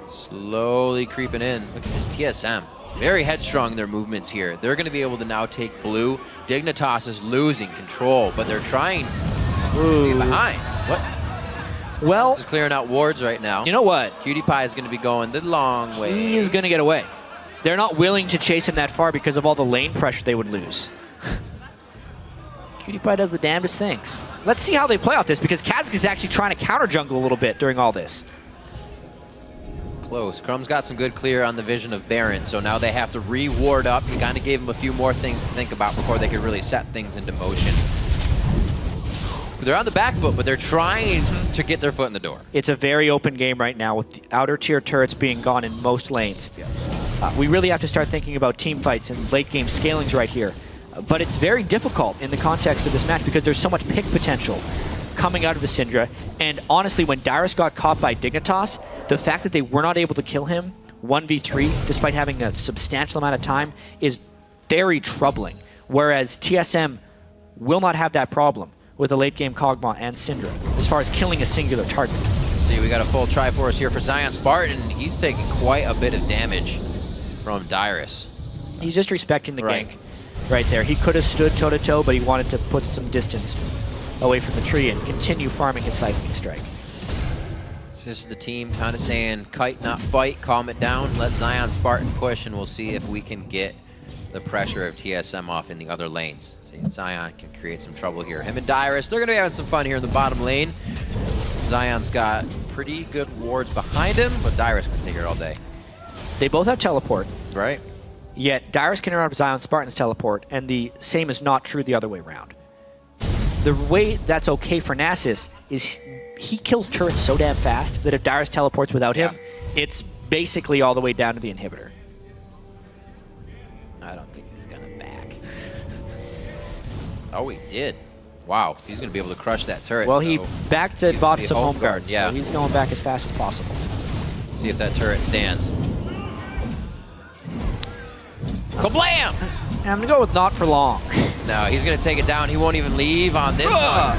Slowly creeping in. Look at this TSM. Very headstrong in their movements here. They're going to be able to now take blue. Dignitas is losing control, but they're trying to get behind. What? Well, this is clearing out wards right now. You know what? QtPie is going to be going the long way. He's going to get away. They're not willing to chase him that far because of all the lane pressure they would lose. QtPie does the damnedest things. Let's see how they play off this, because Kazik is actually trying to counter jungle a little bit during all this. Close. Crumbzz got some good clear on the vision of Baron, so now they have to re-ward up. He kind of gave him a few more things to think about before they could really set things into motion. They're on the back foot, but they're trying to get their foot in the door. It's a very open game right now with the outer tier turrets being gone in most lanes. We really have to start thinking about team fights and late game scalings right here. But it's very difficult in the context of this match because there's so much pick potential coming out of the Syndra. And honestly, when Dyrus got caught by Dignitas, the fact that they were not able to kill him 1v3 despite having a substantial amount of time is very troubling. Whereas TSM will not have that problem with a late game Kog'Maw and Syndra as far as killing a singular target. See, we got a full Triforce here for Zion Spartan. He's taking quite a bit of damage from Dyrus. He's just respecting the gank right there. He could have stood toe-to-toe, but he wanted to put some distance away from the tree and continue farming his Siphoning Strike. This is the team kind of saying, kite, not fight, calm it down, let Zion Spartan push, and we'll see if we can get the pressure of TSM off in the other lanes. See if Zion can create some trouble here. Him and Dyrus, they're going to be having some fun here in the bottom lane. Zion's got pretty good wards behind him, but Dyrus can stay here all day. They both have teleport. Right. Yet Dyrus can interrupt Zion Spartan's teleport, and the same is not true the other way around. The way that's okay for Nasus is he kills turrets so damn fast that if Dyrus teleports without him, it's basically all the way down to the inhibitor. I don't think he's gonna back. Oh, he did. Wow, he's gonna be able to crush that turret. Well, he backed to bought some home guard, guards, so he's going back as fast as possible. See if that turret stands. Kablam! I'm gonna go with not for long. No, he's gonna take it down. He won't even leave on this one.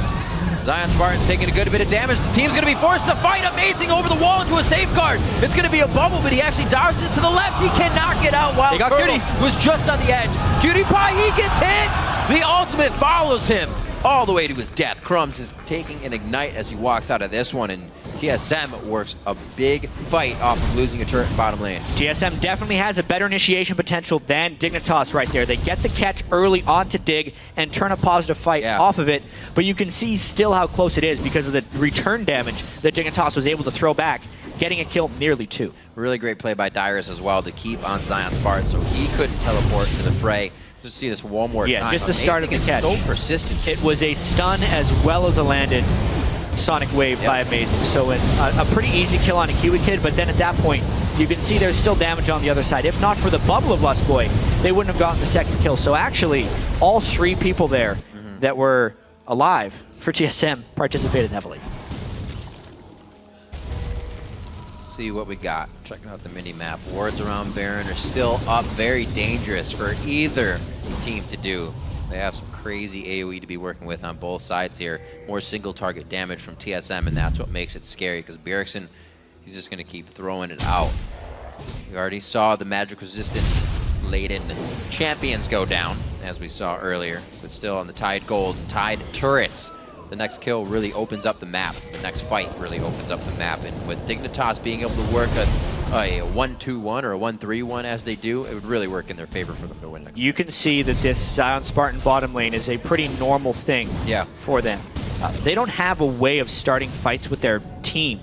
Zion Spartan's taking a good bit of damage. The team's gonna be forced to fight. Amazing over the wall into a safeguard. It's gonna be a bubble, but he actually dodges it to the left. He cannot get out while Turtle was just on the edge. QtPie, he gets hit. The ultimate follows him all the way to his death. Crumbzz is taking an ignite as he walks out of this one, and TSM works a big fight off of losing a turret in bottom lane. TSM definitely has a better initiation potential than Dignitas right there. They get the catch early onto Dig and turn a positive fight off of it, but you can see still how close it is because of the return damage that Dignitas was able to throw back, getting a kill nearly 2. Really great play by Dyrus as well to keep on Zion Spartan so he couldn't teleport into the fray. Just see this one more time. Yeah, just the start of the catch. So persistent. It was a stun as well as a landed Sonic Wave by Amazing. So a pretty easy kill on a KiWiKiD, but then at that point, you can see there's still damage on the other side. If not for the bubble of Lustboy, they wouldn't have gotten the second kill. So actually, all 3 people there that were alive for TSM participated heavily. See what we got. Checking out the mini-map. Wards around Baron are still up. Very dangerous for either team to do. They have some crazy AoE to be working with on both sides here. More single target damage from TSM, and that's what makes it scary because Bjergsen, he's just going to keep throwing it out. We already saw the magic resistant laden champions go down, as we saw earlier, but still on the Tide Gold and Tide turrets. The next kill really opens up the map. The next fight really opens up the map. And with Dignitas being able to work a 1-2-1 or a 1-3-1 as they do, it would really work in their favor for them to win next. You can see that this Zion Spartan bottom lane is a pretty normal thing for them. They don't have a way of starting fights with their team.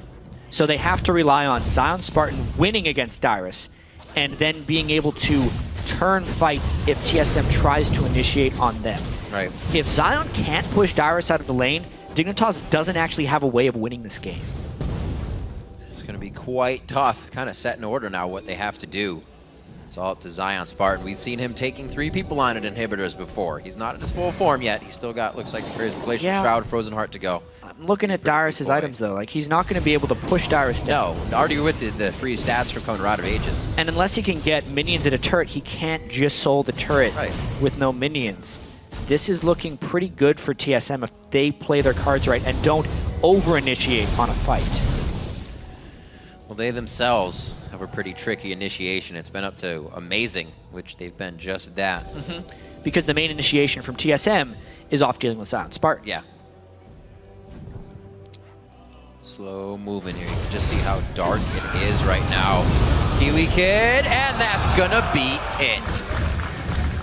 So they have to rely on Zion Spartan winning against Dyrus and then being able to turn fights if TSM tries to initiate on them. Right. If Zion can't push Dyrus out of the lane, Dignitas doesn't actually have a way of winning this game. It's going to be quite tough. Kind of set in order now what they have to do. It's all up to Zion Spartan. We've seen him taking 3 people on at inhibitors before. He's not at his full form yet. He's still got, looks like, Glacial Shroud, Frozen Heart to go. I'm looking at Dyrus' items, though. Like, he's not going to be able to push Dyrus down. No, already with the free stats from coming Rod of Ages. And unless he can get minions at a turret, he can't just soul the turret with no minions. this is looking pretty good for TSM if they play their cards right and don't over-initiate on a fight. Well, they themselves have a pretty tricky initiation. It's been up to amazing, which they've been just that. Because the main initiation from TSM is off dealing with silent Spartan. Yeah. Slow moving here. You can just see how dark it is right now. KiWiKiD, and that's gonna be it.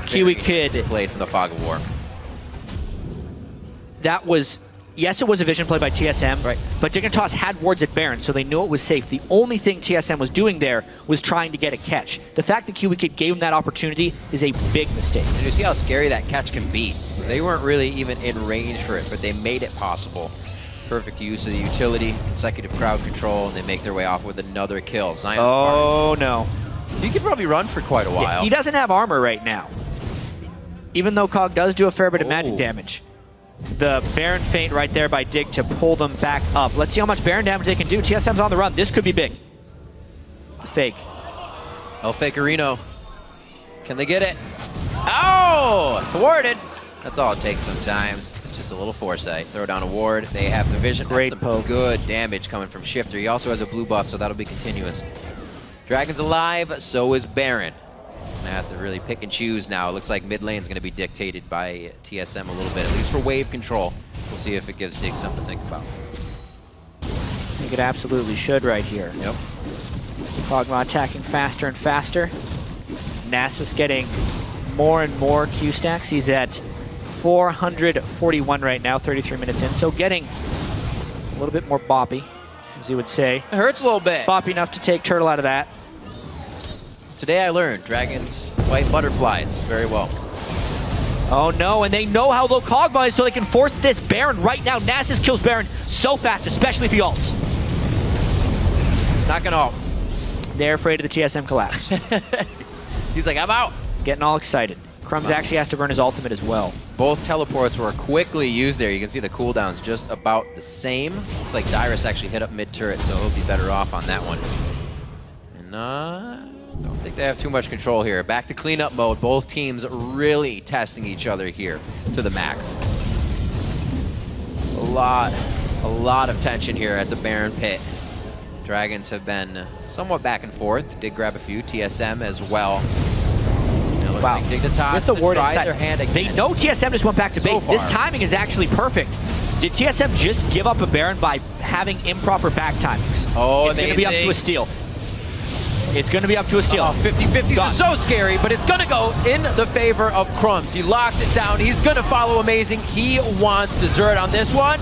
KiWiKiD played from the Fog of War. That was, yes, it was a vision play by TSM, right, but Dignitas had wards at Baron, so they knew it was safe. The only thing TSM was doing there was trying to get a catch. The fact that KiWiKiD gave him that opportunity is a big mistake. And you see how scary that catch can be. They weren't really even in range for it, but they made it possible. Perfect use of the utility, consecutive crowd control, and they make their way off with another kill. Zion's oh, no. He could probably run for quite a while. Yeah, he doesn't have armor right now. Even though Cog does do a fair bit of magic damage. The Baron feint right there by Dig to pull them back up. Let's see how much Baron damage they can do. TSM's on the run. This could be big. Fake. El Fakerino. Can they get it? Oh! Thwarted. That's all it takes sometimes. It's just a little foresight. Throw down a ward. They have the vision. Great That's some poke. Good damage coming from Shiphtur. He also has a blue buff, so that'll be continuous. Dragon's alive, so is Baron. I have to really pick and choose now. It looks like mid lane's going to be dictated by TSM a little bit, at least for wave control. We'll see if it gives Dig something to think about. I think it absolutely should right here. Yep. Kog'Maw attacking faster and faster. Nasus getting more and more Q stacks. He's at 441 right now, 33 minutes in. So getting a little bit more boppy, as you would say. It hurts a little bit. Boppy enough to take Turtle out of that. Today I learned dragons fight butterflies very well. Oh no, and they know how low Kog'Maw is, so they can force this Baron right now. Nasus kills Baron so fast, especially if he ults. Not gonna ult. They're afraid of the TSM collapse. He's like, I'm out. Getting all excited. Crumbzz actually has to burn his ultimate as well. Both teleports were quickly used there. You can see the cooldown's just about the same. Looks like Dyrus actually hit up mid-turret, so he'll be better off on that one. And don't think they have too much control here. Back to cleanup mode. Both teams really testing each other here to the max. A lot of tension here at the Baron pit. Dragons have been somewhat back and forth. Did grab a few. TSM as well. Wow. Like Dignitas with the ward try their inside, hand again. they know TSM just went back to base. This timing is actually perfect. Did TSM just give up a Baron by having improper back timings? Oh, it's going to be up to a steal. It's going to be up to a steal. 50-50s is so scary, but it's going to go in the favor of Crumbzz. He locks it down. He's going to follow Amazing. He wants dessert on this one.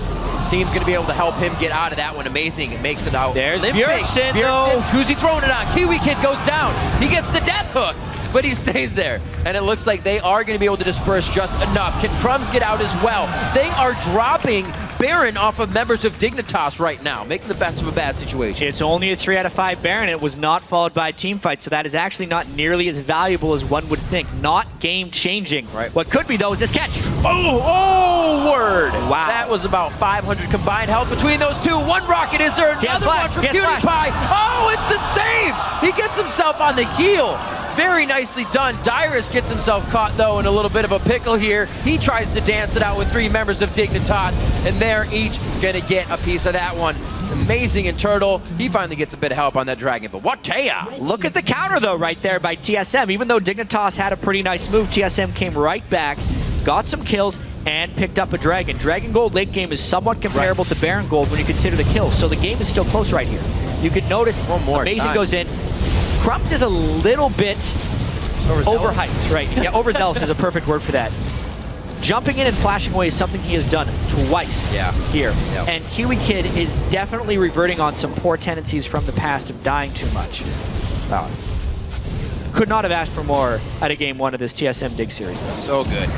Team's going to be able to help him get out of that one. Amazing. It makes it out. There's Bjergsen, though. Who's he throwing it on? KiWiKiD goes down. He gets the death hook, but he stays there. And it looks like they are going to be able to disperse just enough. Can Crumbzz get out as well? They are dropping Baron off of members of Dignitas right now, making the best of a bad situation. It's only a 3 out of 5 Baron. It was not followed by a team fight, so that is actually not nearly as valuable as one would think. Not game-changing. Right. What could be, though, is this catch. Oh, word! Wow. That was about 500 combined health between those two. One rocket, is there another one from PewDiePie? Oh, it's the save! He gets himself on the heel. Very nicely done. Dyrus gets himself caught, though, in a little bit of a pickle here. He tries to dance it out with 3 members of Dignitas, and they're each gonna get a piece of that one. Amazing in Turtle. He finally gets a bit of help on that dragon, but what chaos! Look at the counter, though, right there by TSM. Even though Dignitas had a pretty nice move, TSM came right back, got some kills, and picked up a dragon. Dragon Gold late game is somewhat comparable to Baron Gold when you consider the kills, so the game is still close right here. You can notice Amazing goes in. Crumbzz is a little bit overhyped, right? Yeah, overzealous is a perfect word for that. Jumping in and flashing away is something he has done twice here. Yep. And KiWiKiD is definitely reverting on some poor tendencies from the past of dying too much. Could not have asked for more at a game 1 of this TSM Dig series, though. So good.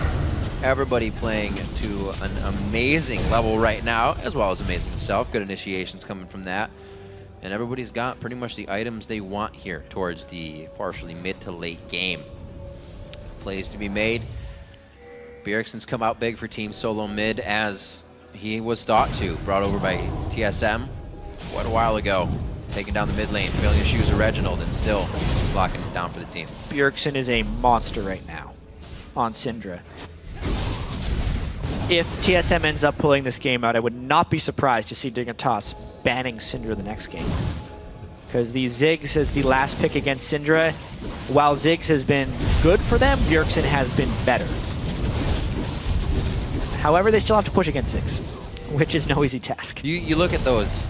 Everybody playing to an amazing level right now, as well as Amazing himself. Good initiations coming from that. And everybody's got pretty much the items they want here towards the partially mid to late game. Plays to be made. Bjergsen's come out big for Team SoloMid as he was thought to. Brought over by TSM quite a while ago. Taking down the mid lane, failing to shoes a Reginald, and still blocking it down for the team. Bjergsen is a monster right now on Syndra. if TSM ends up pulling this game out, I would not be surprised to see Dignitas banning Syndra the next game. Because the Ziggs is the last pick against Syndra. While Ziggs has been good for them, Bjergsen has been better. However, they still have to push against Ziggs, which is no easy task. You look at those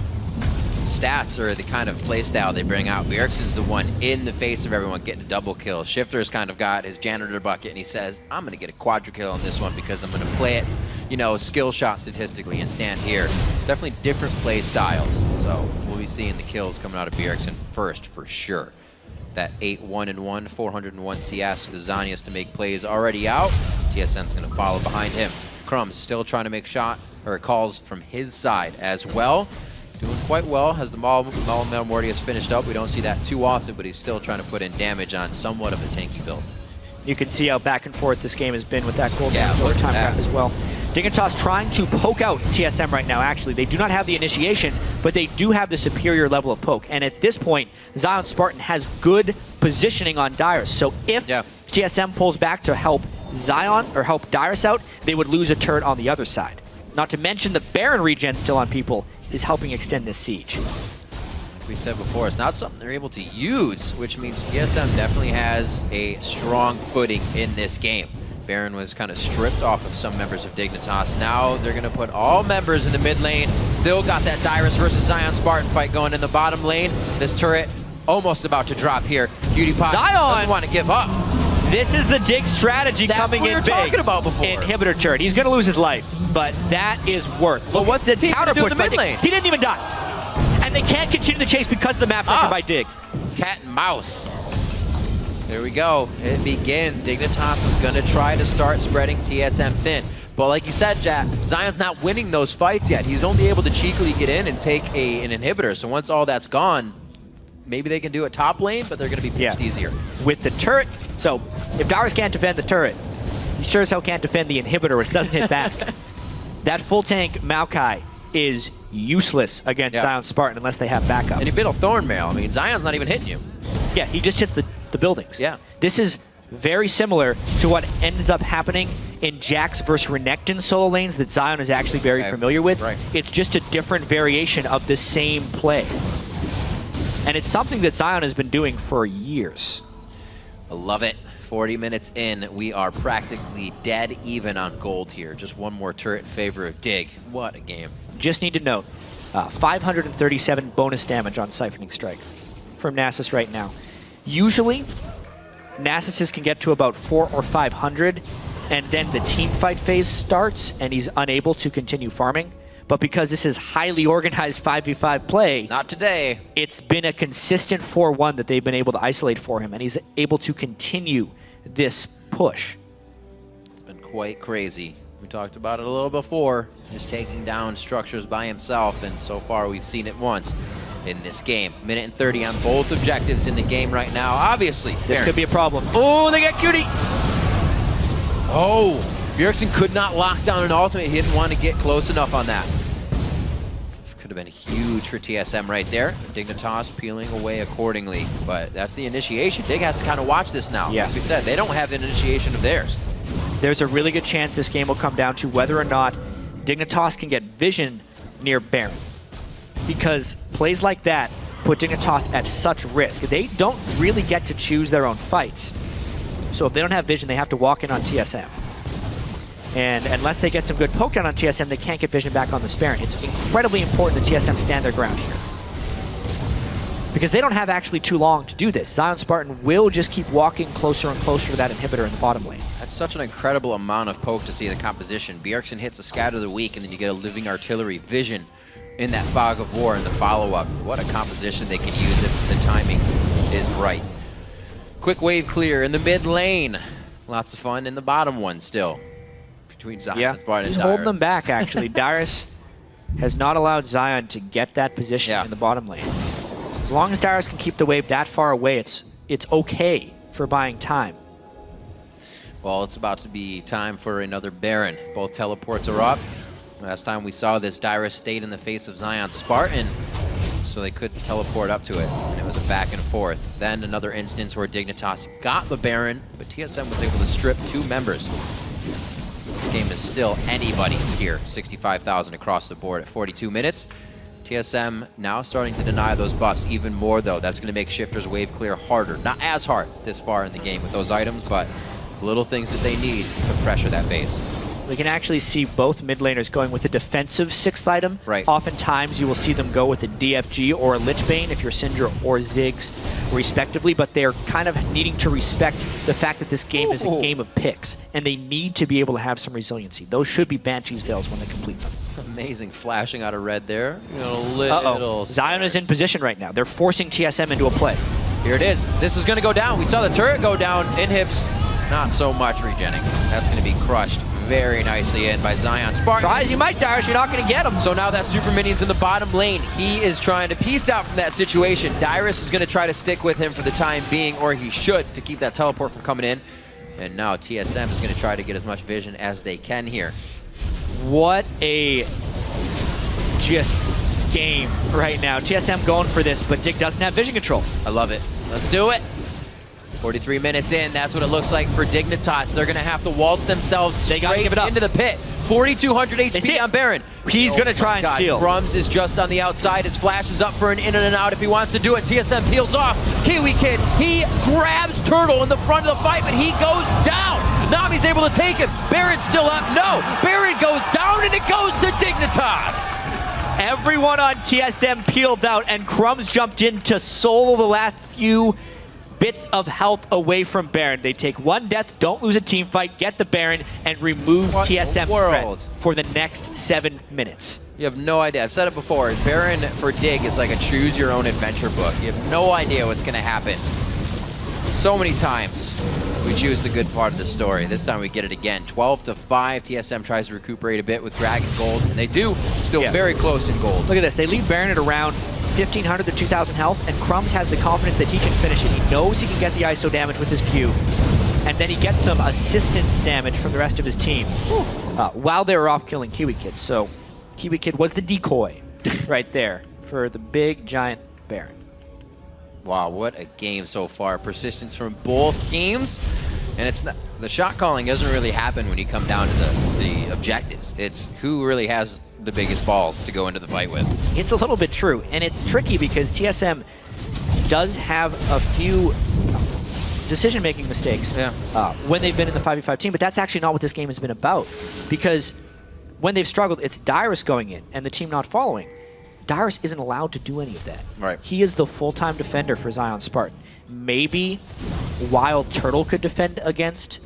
stats or the kind of play style they bring out. Bjergsen's the one in the face of everyone getting a double kill. Shiphtur's kind of got his janitor bucket and he says, I'm going to get a quadra kill on this one because I'm going to play it, you know, skill shot statistically and stand here. Definitely different play styles. So we'll be seeing the kills coming out of Bjergsen first for sure. That 8-1-1, 401 CS with the Zanyas to make plays already out. TSM's going to follow behind him. Crumbzz still trying to make shot or calls from his side as well. Doing quite well as the Maul Morty finished up. We don't see that too often, but he's still trying to put in damage on somewhat of a tanky build. You can see how back and forth this game has been with that golden look at overtime that. wrap as well. Dignitas trying to poke out TSM right now, actually. They do not have the initiation, but they do have the superior level of poke. And at this point, Zion Spartan has good positioning on Dyrus. So if TSM pulls back to help Zion or help Dyrus out, they would lose a turret on the other side. Not to mention the Baron regen still on people is helping extend this siege. Like we said before, it's not something they're able to use, which means TSM definitely has a strong footing in this game. Baron was kind of stripped off of some members of Dignitas. Now they're going to put all members in the mid lane. Still got that Dyrus versus Zion Spartan fight going in the bottom lane. This turret almost about to drop here. PewDiePie doesn't want to give up. This is the Dig strategy coming in big. Talking about before. Inhibitor turret. He's going to lose his life, but that is worth. Well, what's the team counter do in push the mid by lane? Dig. He didn't even die. And they can't continue the chase because of the map pressure by Dig. Cat and mouse. There we go. It begins. Dignitas is going to try to start spreading TSM thin. But like you said, Jack, Zion's not winning those fights yet. He's only able to cheekily get in and take an inhibitor. So once all that's gone, maybe they can do it top lane, but they're going to be pushed easier. With the turret, so if Dyrus can't defend the turret, he sure as hell can't defend the inhibitor, which doesn't hit back. That full tank Maokai is useless against Zion Spartan unless they have backup. And he bit a thorn mail. I mean, Zion's not even hitting you. Yeah, he just hits the buildings. Yeah. This is very similar to what ends up happening in Jax versus Renekton solo lanes that Zion is actually very familiar with. Right. It's just a different variation of the same play. And it's something that Zion has been doing for years. I love it. 40 minutes in, we are practically dead even on gold here. Just one more turret in favor of Dig. What a game. Just need to note, 537 bonus damage on Siphoning Strike from Nasus right now. Usually, Nasus can get to about 400 or 500, and then the team fight phase starts, and he's unable to continue farming. But because this is highly organized 5v5 play, not today. It's been a consistent 4-1 that they've been able to isolate for him, and he's able to continue this push. It's been quite crazy. We talked about it a little before, just taking down structures by himself, and so far we've seen it once in this game. Minute and 30 on both objectives in the game right now. Obviously, this could be a problem. Oh, they got cutie! Oh, Bjergsen could not lock down an ultimate. He didn't want to get close enough on that. Could have been huge for TSM right there. Dignitas peeling away accordingly, but that's the initiation. Dig has to kind of watch this now. Yeah. Like we said, they don't have an initiation of theirs. There's a really good chance this game will come down to whether or not Dignitas can get vision near Baron. Because plays like that put Dignitas at such risk. They don't really get to choose their own fights. So if they don't have vision, they have to walk in on TSM. And unless they get some good poke down on TSM, they can't get vision back on the Spartan. It's incredibly important that TSM stand their ground here. Because they don't have actually too long to do this. Zion Spartan will just keep walking closer and closer to that inhibitor in the bottom lane. That's such an incredible amount of poke to see in the composition. Bjergsen hits a scatter of the week, and then you get a living artillery vision in that fog of war in the follow-up. What a composition they can use if the timing is right. Quick wave clear in the mid lane. Lots of fun in the bottom one still. Between Zion and Spartan he's and holding Dyrus. them back, actually. Dyrus has not allowed Zion to get that position in the bottom lane. As long as Dyrus can keep the wave that far away, it's okay for buying time. Well, it's about to be time for another Baron. Both teleports are up. Last time we saw this, Dyrus stayed in the face of Zion Spartan, so they could teleport up to it, and it was a back and forth. Then another instance where Dignitas got the Baron, but TSM was able to strip two members. game is still anybody's here. 65,000 across the board at 42 minutes. TSM now starting to deny those buffs even more, though. That's going to make Shiphtur's wave clear harder. Not as hard this far in the game with those items, but little things that they need to pressure that base. We can actually see both mid laners going with a defensive 6th item. Right. Oftentimes you will see them go with a DFG or a Lichbane if you're Syndra or Ziggs, respectively, but they're kind of needing to respect the fact that this game is a game of picks, and they need to be able to have some resiliency. Those should be Banshee's Veils when they complete them. Amazing flashing out of red there. Zion is in position right now. They're forcing TSM into a play. Here it is. This is going to go down. We saw the turret go down. Inhibs, not so much regenning. That's going to be crushed very nicely in by Zion. Spartan. Try as you might, Dyrus, you're not going to get him. So now that super minion's in the bottom lane, he is trying to piece out from that situation. Dyrus is going to try to stick with him for the time being, or he should, to keep that teleport from coming in. And now TSM is going to try to get as much vision as they can here. What a just game right now. TSM going for this, but Dig doesn't have vision control. I love it. Let's do it. 43 minutes in, that's what it looks like for Dignitas. They're going to have to waltz themselves straight into the pit. 4,200 HP on Baron. He's going to try and steal. Crumbzz is just on the outside. His flash is up for an in and an out if he wants to do it. TSM peels off. KiWiKiD, he grabs Turtle in the front of the fight, but he goes down. Nami's able to take him. Baron's still up. No, Baron goes down and it goes to Dignitas. Everyone on TSM peeled out, and Crumbzz jumped in to solo the last few bits of health away from Baron. They take one death, don't lose a team fight, get the Baron, and remove TSM spread for the next 7 minutes. You have no idea. I've said it before. Baron for Dig is like a choose-your-own-adventure book. You have no idea what's going to happen. So many times we choose the good part of the story. This time we get it again. 12-5. TSM tries to recuperate a bit with Dragon Gold, and they do. Still very close in gold. Look at this. They leave Baron at around 1,500 to 2,000 health, and Crumbzz has the confidence that he can finish it. He knows he can get the ISO damage with his Q, and then he gets some assistance damage from the rest of his team while they were off killing KiWiKiD. So KiWiKiD was the decoy right there for the big, giant Baron. Wow, what a game so far. Persistence from both teams. And it's not, the shot calling doesn't really happen when you come down to the objectives. It's who really has the biggest balls to go into the fight with. It's a little bit true, and it's tricky because TSM does have a few decision-making mistakes when they've been in the 5v5 team, but that's actually not what this game has been about. Because when they've struggled, it's Dyrus going in and the team not following. Dyrus isn't allowed to do any of that. Right. He is the full-time defender for Zion Spartan. Maybe WildTurtle could defend against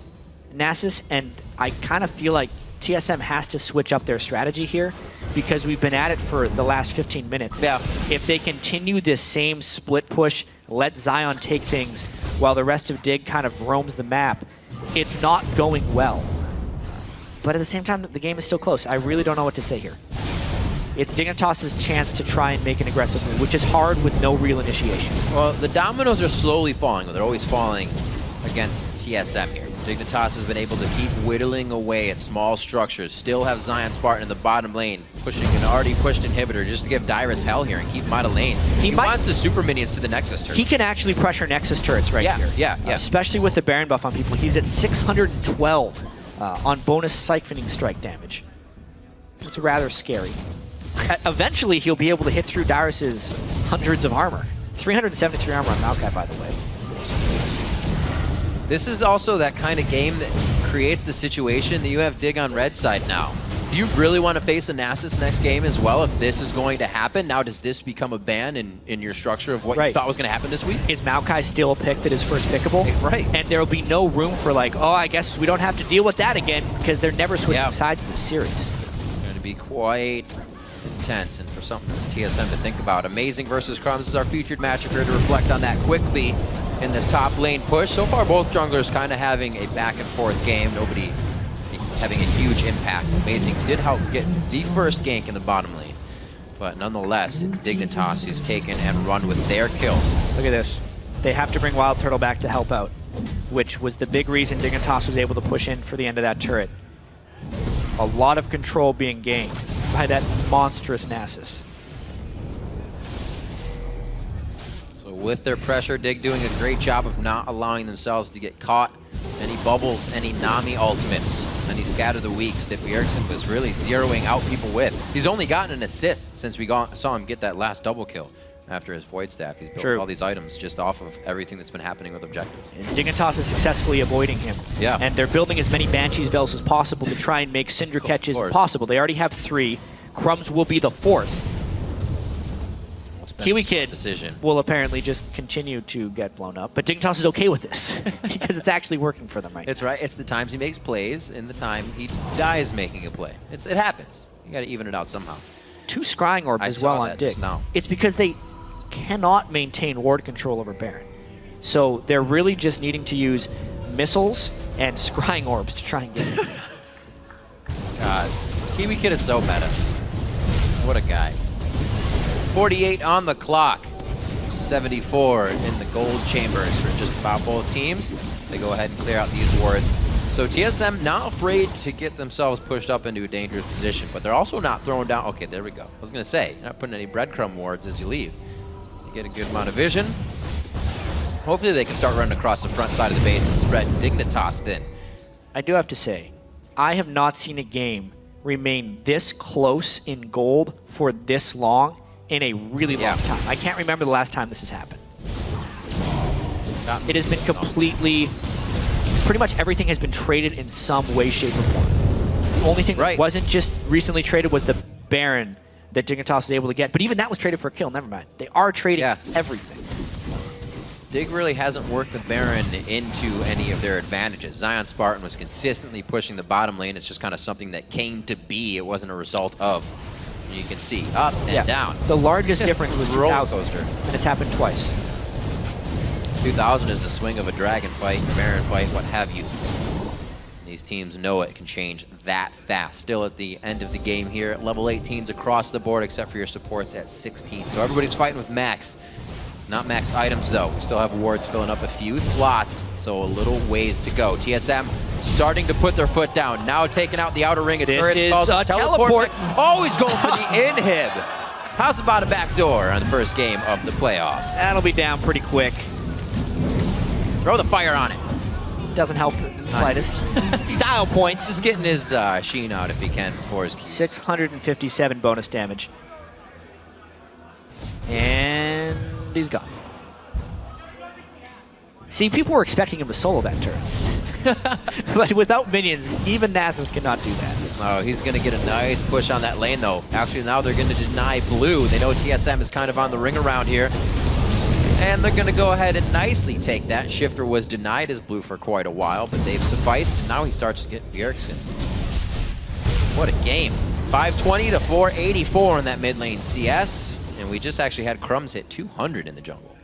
Nasus, and I kind of feel like TSM has to switch up their strategy here because we've been at it for the last 15 minutes. Yeah. If they continue this same split push, let Zion take things while the rest of Dig kind of roams the map, it's not going well. But at the same time, the game is still close. I really don't know what to say here. It's Dignitas' chance to try and make an aggressive move, which is hard with no real initiation. Well, the dominoes are slowly falling, but they're always falling against TSM here. Dignitas has been able to keep whittling away at small structures, still have Zion Spartan in the bottom lane, pushing an already pushed inhibitor just to give Dyrus hell here and keep him out of lane. He wants the super minions to the Nexus turret. He can actually pressure Nexus turrets right here. Yeah. Especially with the Baron buff on people. He's at 612 on bonus siphoning strike damage. It's rather scary. Eventually, he'll be able to hit through Dyrus's hundreds of armor. 373 armor on Maokai, by the way. This is also that kind of game that creates the situation that you have Dig on red side now. Do you really want to face a Nasus next game as well if this is going to happen? Now, does this become a ban in your structure of what you thought was going to happen this week? Is Maokai still a pick that is first pickable? Right. And there will be no room for like, oh, I guess we don't have to deal with that again because they're never switching sides in this series. It's going to be quite intense and for something for TSM to think about. Amazing versus Crumbzz is our featured matchup here to reflect on that quickly in this top lane push. So far, both junglers kind of having a back and forth game. Nobody having a huge impact. Amazing did help get the first gank in the bottom lane. But nonetheless, it's Dignitas who's taken and run with their kills. Look at this. They have to bring WildTurtle back to help out, which was the big reason Dignitas was able to push in for the end of that turret. A lot of control being gained by that monstrous Nasus. So with their pressure, Dig doing a great job of not allowing themselves to get caught. Any bubbles, any Nami ultimates. then he scattered the weaks that Bjergsen was really zeroing out people with. He's only gotten an assist since we saw him get that last double kill after his Void Staff. He's built all these items just off of everything that's been happening with objectives. And Dignitas is successfully avoiding him. Yeah. And they're building as many Banshees Veils as possible to try and make Syndra catches possible. They already have 3. Crumbzz will be the 4th. KiWiKiD will apparently just continue to get blown up, but Dignitas is okay with this because it's actually working for them right now. It's right. It's the times he makes plays and the time he dies making a play. It happens. You got to even it out somehow. 2 Scrying Orbs as well on Dig. It's because they cannot maintain ward control over Baron. So they're really just needing to use missiles and Scrying Orbs to try and get it. God, KiWiKiD is so meta. What a guy. 48 on the clock. 74 in the gold chambers for just about both teams. They go ahead and clear out these wards. So TSM not afraid to get themselves pushed up into a dangerous position, but they're also not throwing down. Okay, there we go. I was going to say, you're not putting any breadcrumb wards as you leave. You get a good amount of vision. Hopefully they can start running across the front side of the base and spread Dignitas thin. I do have to say, I have not seen a game remain this close in gold for this long in a really long time. I can't remember the last time this has happened. It has been completely, pretty much everything has been traded in some way, shape, or form. The only thing that wasn't just recently traded was the Baron that Dignitas was able to get, but even that was traded for a kill, never mind. They are trading everything. Dig really hasn't worked the Baron into any of their advantages. Zion Spartan was consistently pushing the bottom lane. It's just kind of something that came to be. It wasn't a result of. You can see up and down. The largest difference was 2000, coaster. And it's happened twice. 2000 is the swing of a dragon fight, Baron fight, what have you. These teams know it can change that fast. Still at the end of the game here, level 18s across the board except for your supports at 16. So everybody's fighting with max. Not max items though. We still have wards filling up a few slots, so a little ways to go. TSM starting to put their foot down. Now taking out the outer ring of turret. This is a teleport. Always going for the inhib. How's about a backdoor on the first game of the playoffs? That'll be down pretty quick. Throw the fire on it. Doesn't help in the slightest. Style points. Just getting his sheen out if he can before his keys. 657 bonus damage. And he's gone. See, people were expecting him to solo that turret. But without minions, even Nasus cannot do that. Oh, he's going to get a nice push on that lane, though. Actually, now they're going to deny blue. They know TSM is kind of on the ring around here. And they're going to go ahead and nicely take that. Shiphtur was denied his blue for quite a while, but they've sufficed. And now he starts to get Bjergsen. What a game. 520 to 484 in that mid lane CS. And we just actually had Crumbzz hit 200 in the jungle.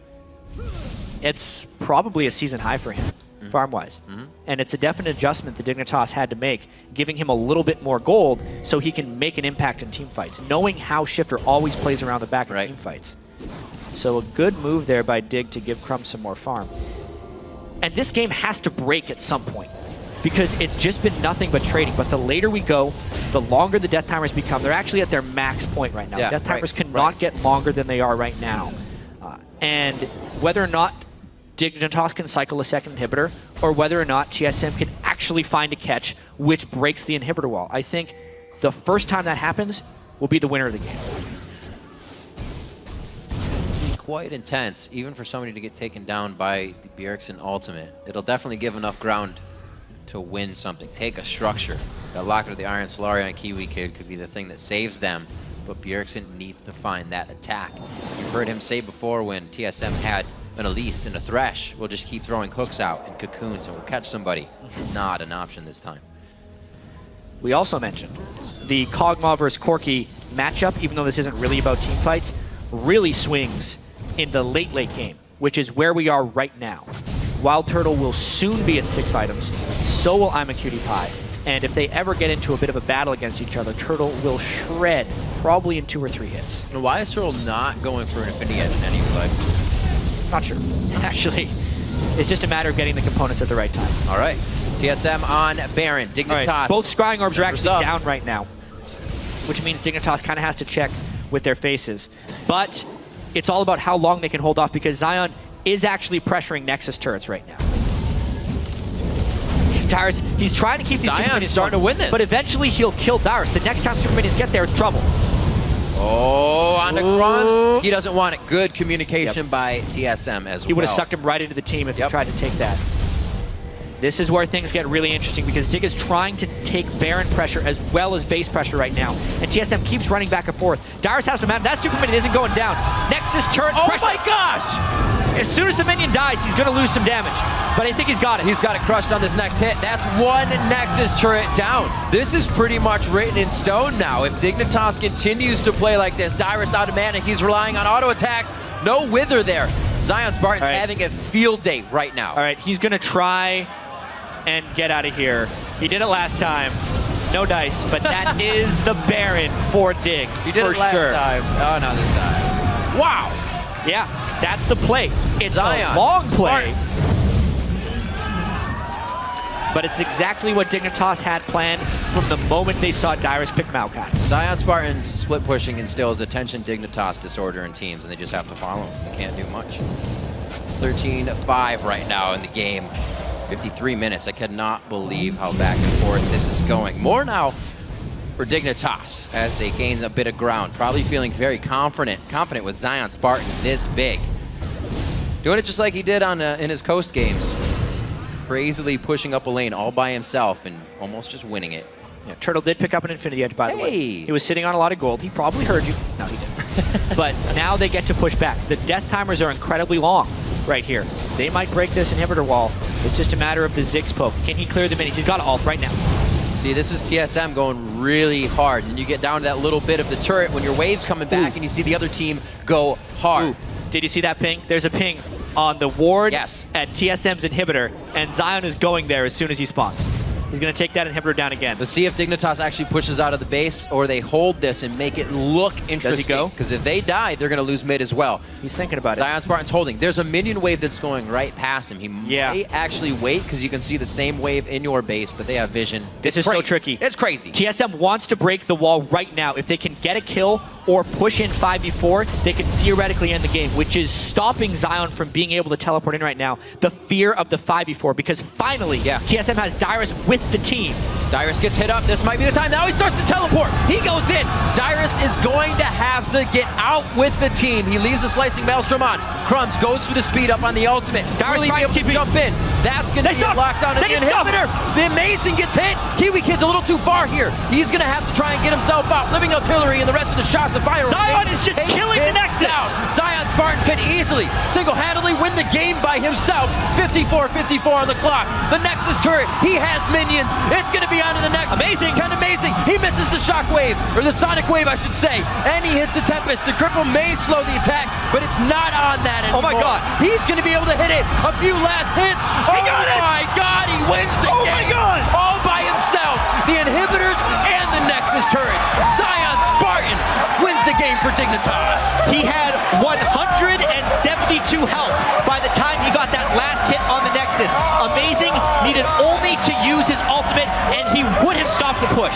It's probably a season high for him, farm-wise. And it's a definite adjustment that Dignitas had to make, giving him a little bit more gold so he can make an impact in team fights, knowing how Shiphtur always plays around the back in team fights. So a good move there by Dig to give Crumbzz some more farm. And this game has to break at some point, because it's just been nothing but trading. But the later we go, the longer the death timers become. They're actually at their max point right now. Death timers cannot get longer than they are right now. And whether or not Dignitas can cycle a second inhibitor, or whether or not TSM can actually find a catch which breaks the inhibitor wall, I think the first time that happens will be the winner of the game. Quite intense, even for somebody to get taken down by the Bjergsen ultimate. It'll definitely give enough ground to win something. Take a structure. That Locket of the Iron Solari on KiWiKiD could be the thing that saves them, but Bjergsen needs to find that attack. You've heard him say before when TSM had an Elise and a Thresh, we'll just keep throwing hooks out and cocoons and we'll catch somebody. Not an option this time. We also mentioned the Kog'Maw versus Corki matchup, even though this isn't really about team fights, really swings in the late game, which is where we are right now. WildTurtle will soon be at 6 items, so will Imaqtpie. And if they ever get into a bit of a battle against each other, Turtle will shred, probably in 2 or 3 hits. Why is Turtle not going for an Infinity Edge in any play? Not sure, actually. It's just a matter of getting the components at the right time. All right. TSM on Baron. Dignitas. Right. Both Scrying Orbs are actually down right now, which means Dignitas kind of has to check with their faces. But it's all about how long they can hold off, because Zion is actually pressuring Nexus turrets right now. If Dyrus, he's trying to keep these Super Zion's Minions starting to win this. but eventually he'll kill Dyrus. The next time Super Minions get there, it's trouble. Oh, on the Crumbzz. He doesn't want it. Good communication by TSM as well. He would have sucked him right into the team if he tried to take that. This is where things get really interesting because Dig is trying to take Baron pressure as well as base pressure right now. And TSM keeps running back and forth. Dyrus has to man. That Super Minion isn't going down. Nexus turret pressure. Oh my gosh! As soon as the minion dies, he's going to lose some damage. But I think he's got it. He's got it crushed on this next hit. That's one Nexus turret down. This is pretty much written in stone now. If Dignitas continues to play like this, Dyrus out of mana, he's relying on auto attacks. No wither there. Zion Spartan's having a field day right now. All right, he's going to try and get out of here. He did it last time. No dice, but that is the Baron for Dig. He did it last time. Oh, not this time. Wow. Yeah, that's the play. It's Zion. a long play. But it's exactly what Dignitas had planned from the moment they saw Dyrus pick Maokai. Zion Spartan's split pushing instills attention Dignitas disorder in teams, and they just have to follow him. They can't do much. 13-5 right now in the game. 53 minutes. I cannot believe how back and forth this is going. More now for Dignitas as they gain a bit of ground. Probably feeling very confident with Zion Spartan this big. Doing it just like he did on in his coast games. Crazily pushing up a lane all by himself and almost just winning it. Yeah, Turtle did pick up an Infinity Edge, by the way. He was sitting on a lot of gold. He probably heard you. No, he didn't. But now they get to push back. The death timers are incredibly long right here. They might break this inhibitor wall. It's just a matter of the Ziggs poke. Can he clear the minis? He's got an ult right now. See, this is TSM going really hard, and you get down to that little bit of the turret when your wave's coming back and you see the other team go hard. Ooh. Did you see that ping? There's a ping on the ward at TSM's inhibitor, and Zion is going there as soon as he spawns. He's going to take that inhibitor down again. Let's see if Dignitas actually pushes out of the base or they hold this and make it look interesting. Does he go? Because if they die, they're going to lose mid as well. He's thinking about it. Zion Spartan's holding. There's a minion wave that's going right past him. He may actually wait because you can see the same wave in your base, but they have vision. This is so tricky. It's crazy. TSM wants to break the wall right now. If they can get a kill or push in 5v4, they can theoretically end the game, which is stopping Zion from being able to teleport in right now. The fear of the 5v4, because finally, TSM has Dyrus with the team. Dyrus gets hit up. This might be the time. Now he starts to teleport. He goes in. Dyrus is going to have to get out with the team. He leaves the Slicing Maelstrom on. Crumbzz goes for the speed up on the ultimate. Dyrus really be able to jump in. That's going to be a lockdown in the inhibitor. The Amazing gets hit. KiWiKiD's a little too far here. He's going to have to try and get himself out. Living Artillery and the rest of the shots of fire. Zion is just killing the Nexus. Zion Spartan can easily, single-handedly win the game by himself. 54-54 on the clock. The Nexus turret, he has minions. It's going to be on to the next. Amazing. Kind of amazing. He misses the shockwave, or the sonic wave, I should say. And he hits the Tempest. The cripple may slow the attack, but it's not on that anymore. Oh my God. He's going to be able to hit it. A few last hits. He got it. Oh my God, he wins the game. Oh my God. All by himself. The inhibitors and the Nexus turrets. Zion Spartan wins the game for Dignitas. He had 172 health by the time he got that last hit on the Nexus. Amazing needed only to use his ultimate and he would have stopped the push.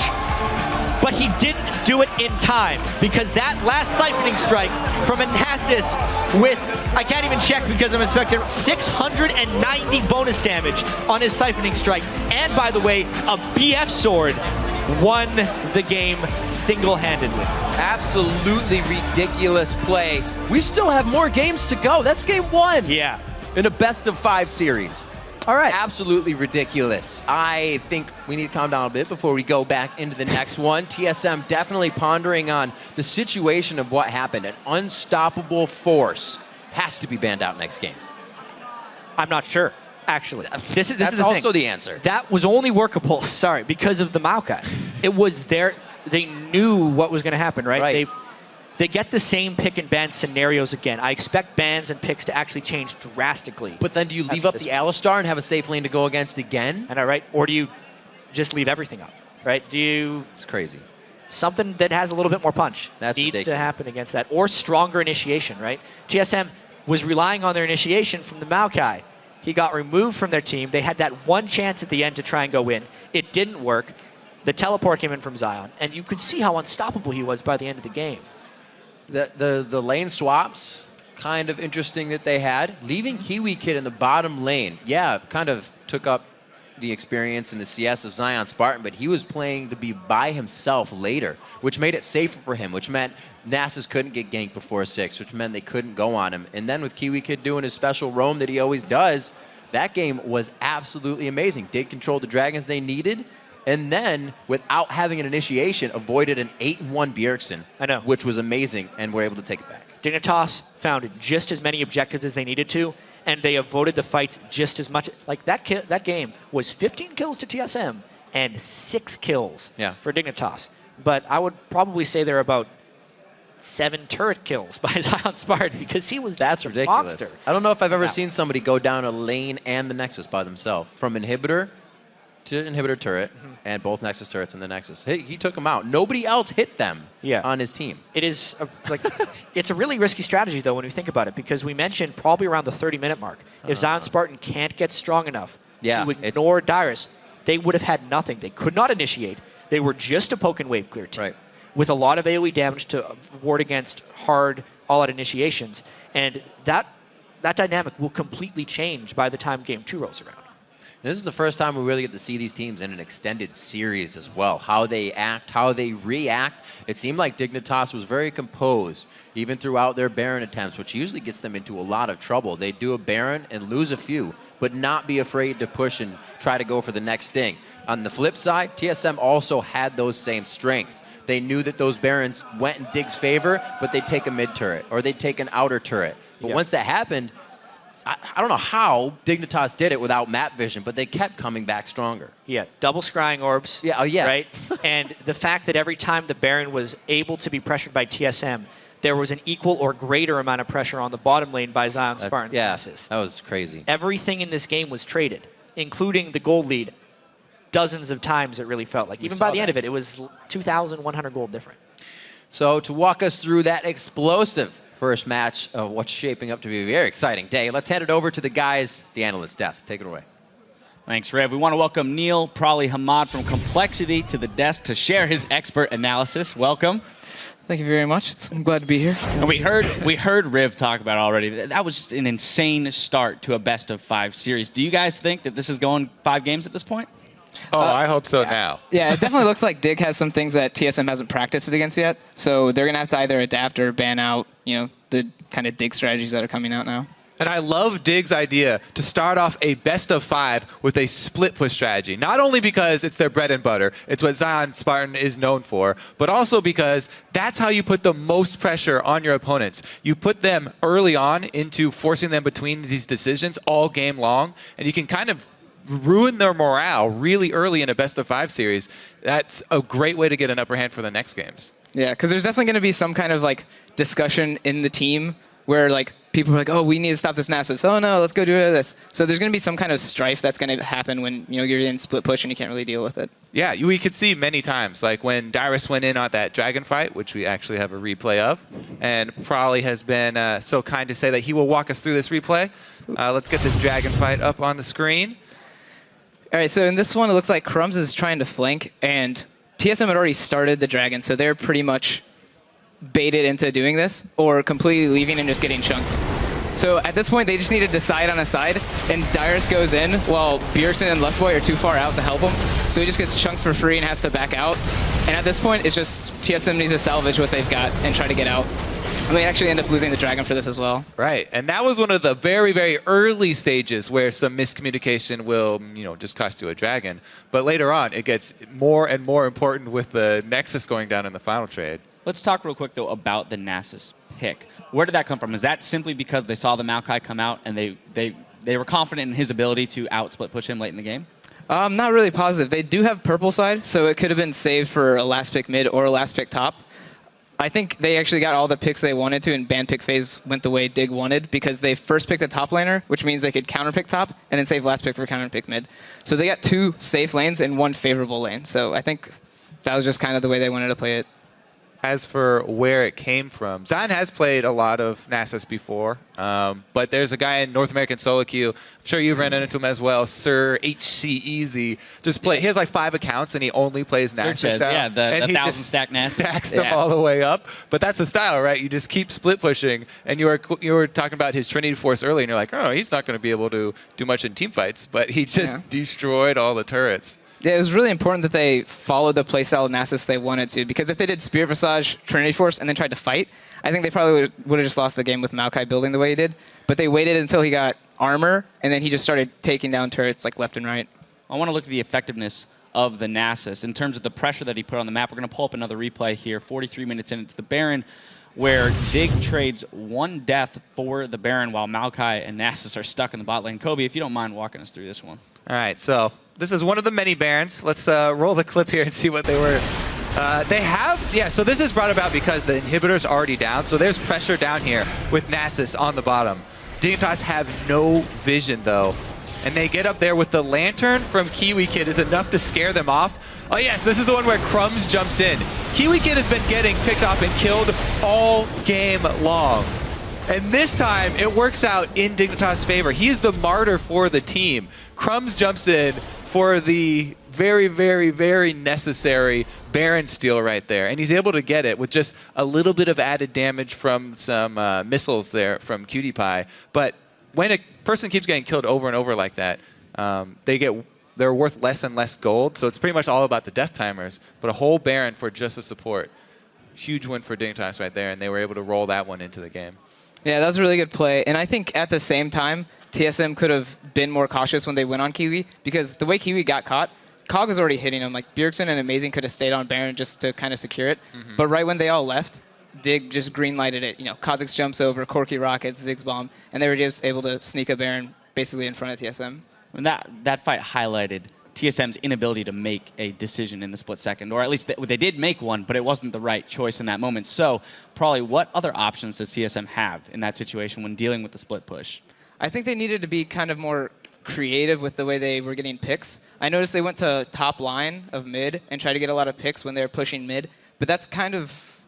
But he didn't do it in time because that last siphoning strike from Anasis with, I can't even check because I'm expecting 690 bonus damage on his siphoning strike. And by the way, a BF sword won the game single-handedly. Absolutely ridiculous play. We still have more games to go. That's game one. Yeah. In a best-of-5 series. All right. Absolutely ridiculous. I think we need to calm down a bit before we go back into the next one. TSM definitely pondering on the situation of what happened. An unstoppable force has to be banned out next game. I'm not sure, actually. This is That's also the answer. That was only workable, sorry, because of the Maokai. It was there. They knew what was going to happen, right? They get the same pick and ban scenarios again. I expect bans and picks to actually change drastically. But then do you leave up the Alistar and have a safe lane to go against again? And right? Or do you just leave everything up, right? Do you... It's crazy. Something that has a little bit more punch needs ridiculous. To happen against that. Or stronger initiation, right? TSM was relying on their initiation from the Maokai. He got removed from their team. They had that one chance at the end to try and go in. It didn't work. The teleport came in from Zion. And you could see how unstoppable he was by the end of the game. The lane swaps, kind of interesting that they had. Leaving KiWiKiD in the bottom lane, kind of took up the experience in the CS of Zion Spartan, but he was playing to be by himself later, which made it safer for him, which meant Nasus couldn't get ganked before 6, which meant they couldn't go on him. And then with KiWiKiD doing his special roam that he always does, that game was absolutely amazing. Dig controlled the dragons they needed, and then, without having an initiation, avoided an 8-1 Bjergsen, which was amazing, and were able to take it back. Dignitas found just as many objectives as they needed to, and they avoided the fights just as much. Like, that game was 15 kills to TSM and 6 kills for Dignitas. But I would probably say they're about 7 turret kills by Zion Spartan, because he was That's ridiculous. monster. I don't know if I've ever seen somebody go down a lane and the Nexus by themselves. From inhibitor to inhibitor turret, and both Nexus turrets in the Nexus. He took them out. Nobody else hit them on his team. It is, it's a really risky strategy, though, when you think about it, because we mentioned probably around the 30-minute mark. If Zion Spartan can't get strong enough to ignore Dyrus, they would have had nothing. They could not initiate. They were just a poke and wave clear team with a lot of AoE damage to ward against hard all-out initiations. And that dynamic will completely change by the time Game 2 rolls around. This is the first time we really get to see these teams in an extended series as well. How they act, how they react. It seemed like Dignitas was very composed, even throughout their Baron attempts, which usually gets them into a lot of trouble. They do a Baron and lose a few, but not be afraid to push and try to go for the next thing. On the flip side, TSM also had those same strengths. They knew that those Barons went in Dig's favor, but they'd take a mid turret, or they'd take an outer turret. But once that happened, I don't know how Dignitas did it without map vision, but they kept coming back stronger. Yeah, double scrying orbs. Right? And the fact that every time the Baron was able to be pressured by TSM, there was an equal or greater amount of pressure on the bottom lane by Zion Spartan's masses. That was crazy. Everything in this game was traded, including the gold lead. Dozens of times it really felt like. Even by the end of it, it was 2,100 gold different. So to walk us through that explosive first match of what's shaping up to be a very exciting day, let's hand it over to the guys, the analyst desk. Take it away. Thanks, Rev. We want to welcome Neil Prawley Hamad from Complexity to the desk to share his expert analysis. Welcome. Thank you very much. I'm glad to be here. And we heard Riv talk about it already. That was just an insane start to a best-of-5 series. Do you guys think that this is going 5 games at this point? Oh, I hope so now. Yeah, it definitely looks like Dig has some things that TSM hasn't practiced against yet. So they're going to have to either adapt or ban out, the kind of Dig strategies that are coming out now. And I love Dig's idea to start off a best-of-5 with a split push strategy. Not only because it's their bread and butter, it's what Zion Spartan is known for, but also because that's how you put the most pressure on your opponents. You put them early on into forcing them between these decisions all game long, and you can kind of ruin their morale really early in a best-of-5 series. That's a great way to get an upper hand for the next games. Yeah, because there's definitely going to be some kind of discussion in the team where people are like, oh, we need to stop this Nasus. Oh no, let's go do this. So there's going to be some kind of strife that's going to happen when you're in split push and you can't really deal with it. Yeah, we could see many times, like when Dyrus went in on that dragon fight, which we actually have a replay of, and Prawley has been so kind to say that he will walk us through this replay. Let's get this dragon fight up on the screen. All right, so in this one, it looks like Crumbzz is trying to flank, and TSM had already started the dragon, so they're pretty much baited into doing this, or completely leaving and just getting chunked. So at this point, they just need to decide on a side, and Dyrus goes in while Bjergsen and Lustboy are too far out to help him. So he just gets chunked for free and has to back out. And at this point, it's just TSM needs to salvage what they've got and try to get out. And they actually end up losing the dragon for this as well. Right, and that was one of the very, very early stages where some miscommunication will, just cost you a dragon. But later on, it gets more and more important with the Nexus going down in the final trade. Let's talk real quick, though, about the Nasus pick. Where did that come from? Is that simply because they saw the Maokai come out and they were confident in his ability to out-split push him late in the game? I'm not really positive. They do have purple side, so it could have been saved for a last pick mid or a last pick top. I think they actually got all the picks they wanted to, and ban pick phase went the way Dig wanted because they first picked a top laner, which means they could counter pick top, and then save last pick for counter pick mid. So they got 2 safe lanes and 1 favorable lane. So I think that was just kind of the way they wanted to play it. As for where it came from, Zion has played a lot of Nasus before, but there's a guy in North American solo queue. I'm sure you've ran into him as well, Sir HC Easy. Just play. He has like 5 accounts and he only plays Nasus style. Yeah, the 1,000 stack Nasus. Stacks them all the way up. But that's the style, right? You just keep split pushing. And you were talking about his Trinity Force earlier, and you're like, oh, he's not going to be able to do much in team fights. But he just destroyed all the turrets. Yeah, it was really important that they followed the playstyle of Nasus they wanted to, because if they did Spirit Visage, Trinity Force, and then tried to fight, I think they probably would have just lost the game with Maokai building the way he did. But they waited until he got armor, and then he just started taking down turrets like left and right. I want to look at the effectiveness of the Nasus in terms of the pressure that he put on the map. We're going to pull up another replay here, 43 minutes in. It's the Baron, where Dig trades 1 death for the Baron while Maokai and Nasus are stuck in the bot lane. Kobe, if you don't mind walking us through this one. All right, so this is one of the many Barons. Let's roll the clip here and see what they were. So this is brought about because the inhibitor's already down, so there's pressure down here with Nasus on the bottom. Dignitas have no vision, though, and they get up there with the Lantern from KiWiKiD is enough to scare them off. Oh yes, this is the one where Crumbzz jumps in. KiWiKiD has been getting picked off and killed all game long. And this time, it works out in Dignitas' favor. He is the martyr for the team. Crumbzz jumps in for the very, very, very necessary Baron steal right there. And he's able to get it with just a little bit of added damage from some missiles there from QtPie. But when a person keeps getting killed over and over like that, they're worth less and less gold. So it's pretty much all about the death timers. But a whole Baron for just a support. Huge win for Dignitas right there. And they were able to roll that one into the game. Yeah, that was a really good play. And I think at the same time, TSM could have been more cautious when they went on Kiwi, because the way Kiwi got caught, Cog was already hitting him. Like, Bjergsen and Amazing could have stayed on Baron just to kind of secure it. But right when they all left, Dig just green-lighted it. You know, Kha'Zix jumps over, Corki rockets, Ziggs bomb, and they were just able to sneak a Baron basically in front of TSM. And that fight highlighted TSM's inability to make a decision in the split second, or at least they did make one, but it wasn't the right choice in that moment. So probably what other options does TSM have in that situation when dealing with the split push? I think they needed to be kind of more creative with the way they were getting picks. I noticed they went to top line of mid and tried to get a lot of picks when they were pushing mid, but that's kind of,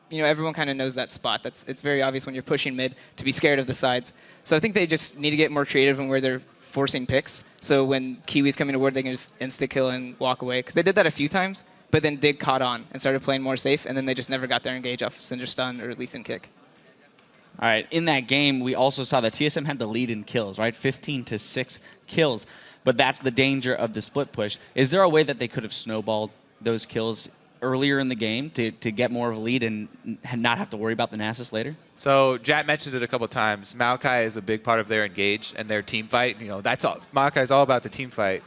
you know, everyone kind of knows that spot. It's very obvious when you're pushing mid to be scared of the sides. So I think they just need to get more creative in where they're forcing picks. So when Kiwi's coming to ward, they can just insta-kill and walk away. Because they did that a few times, but then Dig caught on and started playing more safe, and then they just never got their engage off Cinder Stun or at least in kick. All right, in that game, we also saw that TSM had the lead in kills, right? 15-6 kills. But that's the danger of the split push. Is there a way that they could have snowballed those kills earlier in the game to get more of a lead and not have to worry about the Nasus later? So Jat mentioned it a couple times. Maokai is a big part of their engage and their team fight. You know, that's all. Maokai is all about the team fight.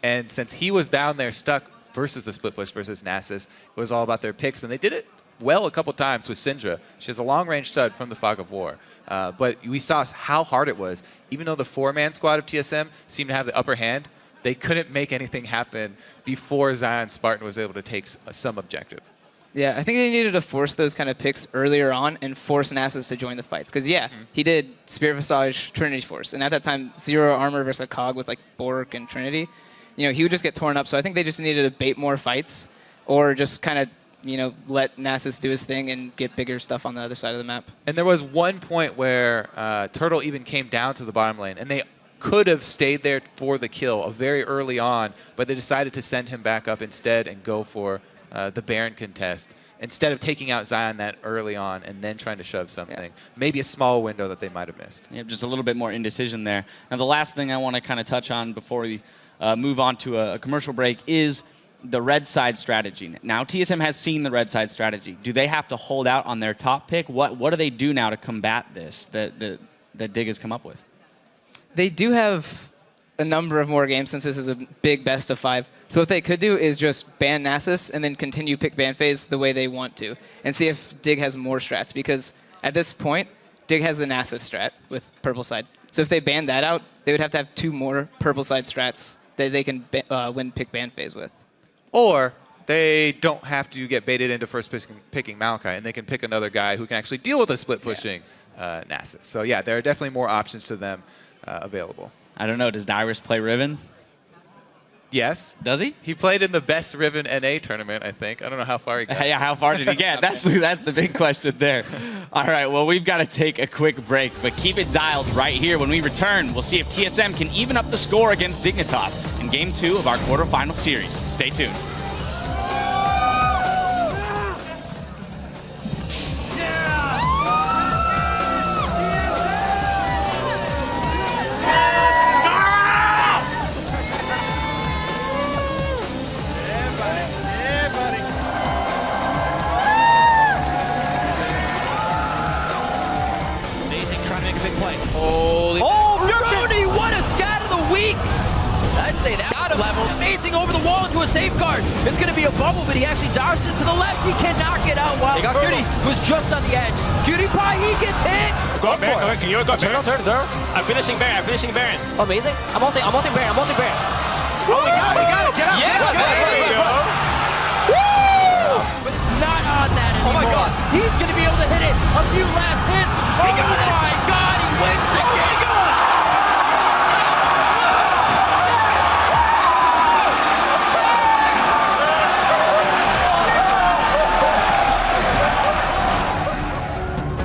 And since he was down there stuck versus the split push versus Nasus, it was all about their picks, and they did it well a couple times with Syndra. She has a long-range stud from the Fog of War. But we saw how hard it was. Even though the 4-man squad of TSM seemed to have the upper hand, they couldn't make anything happen before Zion Spartan was able to take some objective. Yeah, I think they needed to force those kind of picks earlier on and force Nasus to join the fights. Because, yeah, he did Spirit Visage, Trinity Force. And at that time, 0 armor versus a Cog with, like, Bork and Trinity. You know, he would just get torn up. So I think they just needed to bait more fights or just kind of, you know, let Nasus do his thing and get bigger stuff on the other side of the map. And there was one point where Turtle even came down to the bottom lane, and they could have stayed there for the kill very early on, but they decided to send him back up instead and go for the Baron contest instead of taking out Zion that early on and then trying to shove something. Yeah. Maybe a small window that they might have missed. Yeah, just a little bit more indecision there. Now, the last thing I want to kind of touch on before we move on to a commercial break is the red side strategy. Now, TSM has seen the red side strategy. Do they have to hold out on their top pick? What do they do now to combat this that Dig has come up with? They do have a number of more games since this is a big best of 5. So what they could do is just ban Nasus and then continue pick ban phase the way they want to and see if Dig has more strats, because at this point, Dig has the Nasus strat with purple side. So if they ban that out, they would have to have 2 more purple side strats that they can win pick ban phase with. Or they don't have to get baited into first picking Maokai, and they can pick another guy who can actually deal with a split pushing Nasus. So yeah, there are definitely more options to them available. I don't know. Does Dyrus play Riven? Yes. Does he? He played in the best Riven NA tournament, I think. I don't know how far he got. Yeah, how far did he get? That's the big question there. All right, well, we've got to take a quick break, but keep it dialed right here. When we return, we'll see if TSM can even up the score against Dignitas in Game 2 of our quarterfinal series. Stay tuned. Holy Brody, what a scat of the week! I'd say that was level. Amazing over the wall into a safeguard. It's going to be a bubble, but he actually dodged it to the left. He cannot get out. Wow. They got Cutie, who's just on the edge. PewDiePie, he gets hit. Go Baron, can you go turn there? I'm finishing Baron, Amazing. I'm ulting Baron. Oh, we got it. Get up. Yeah, there you go. But it's not on that anymore. my God. He's going to be able to hit it. A few last hits.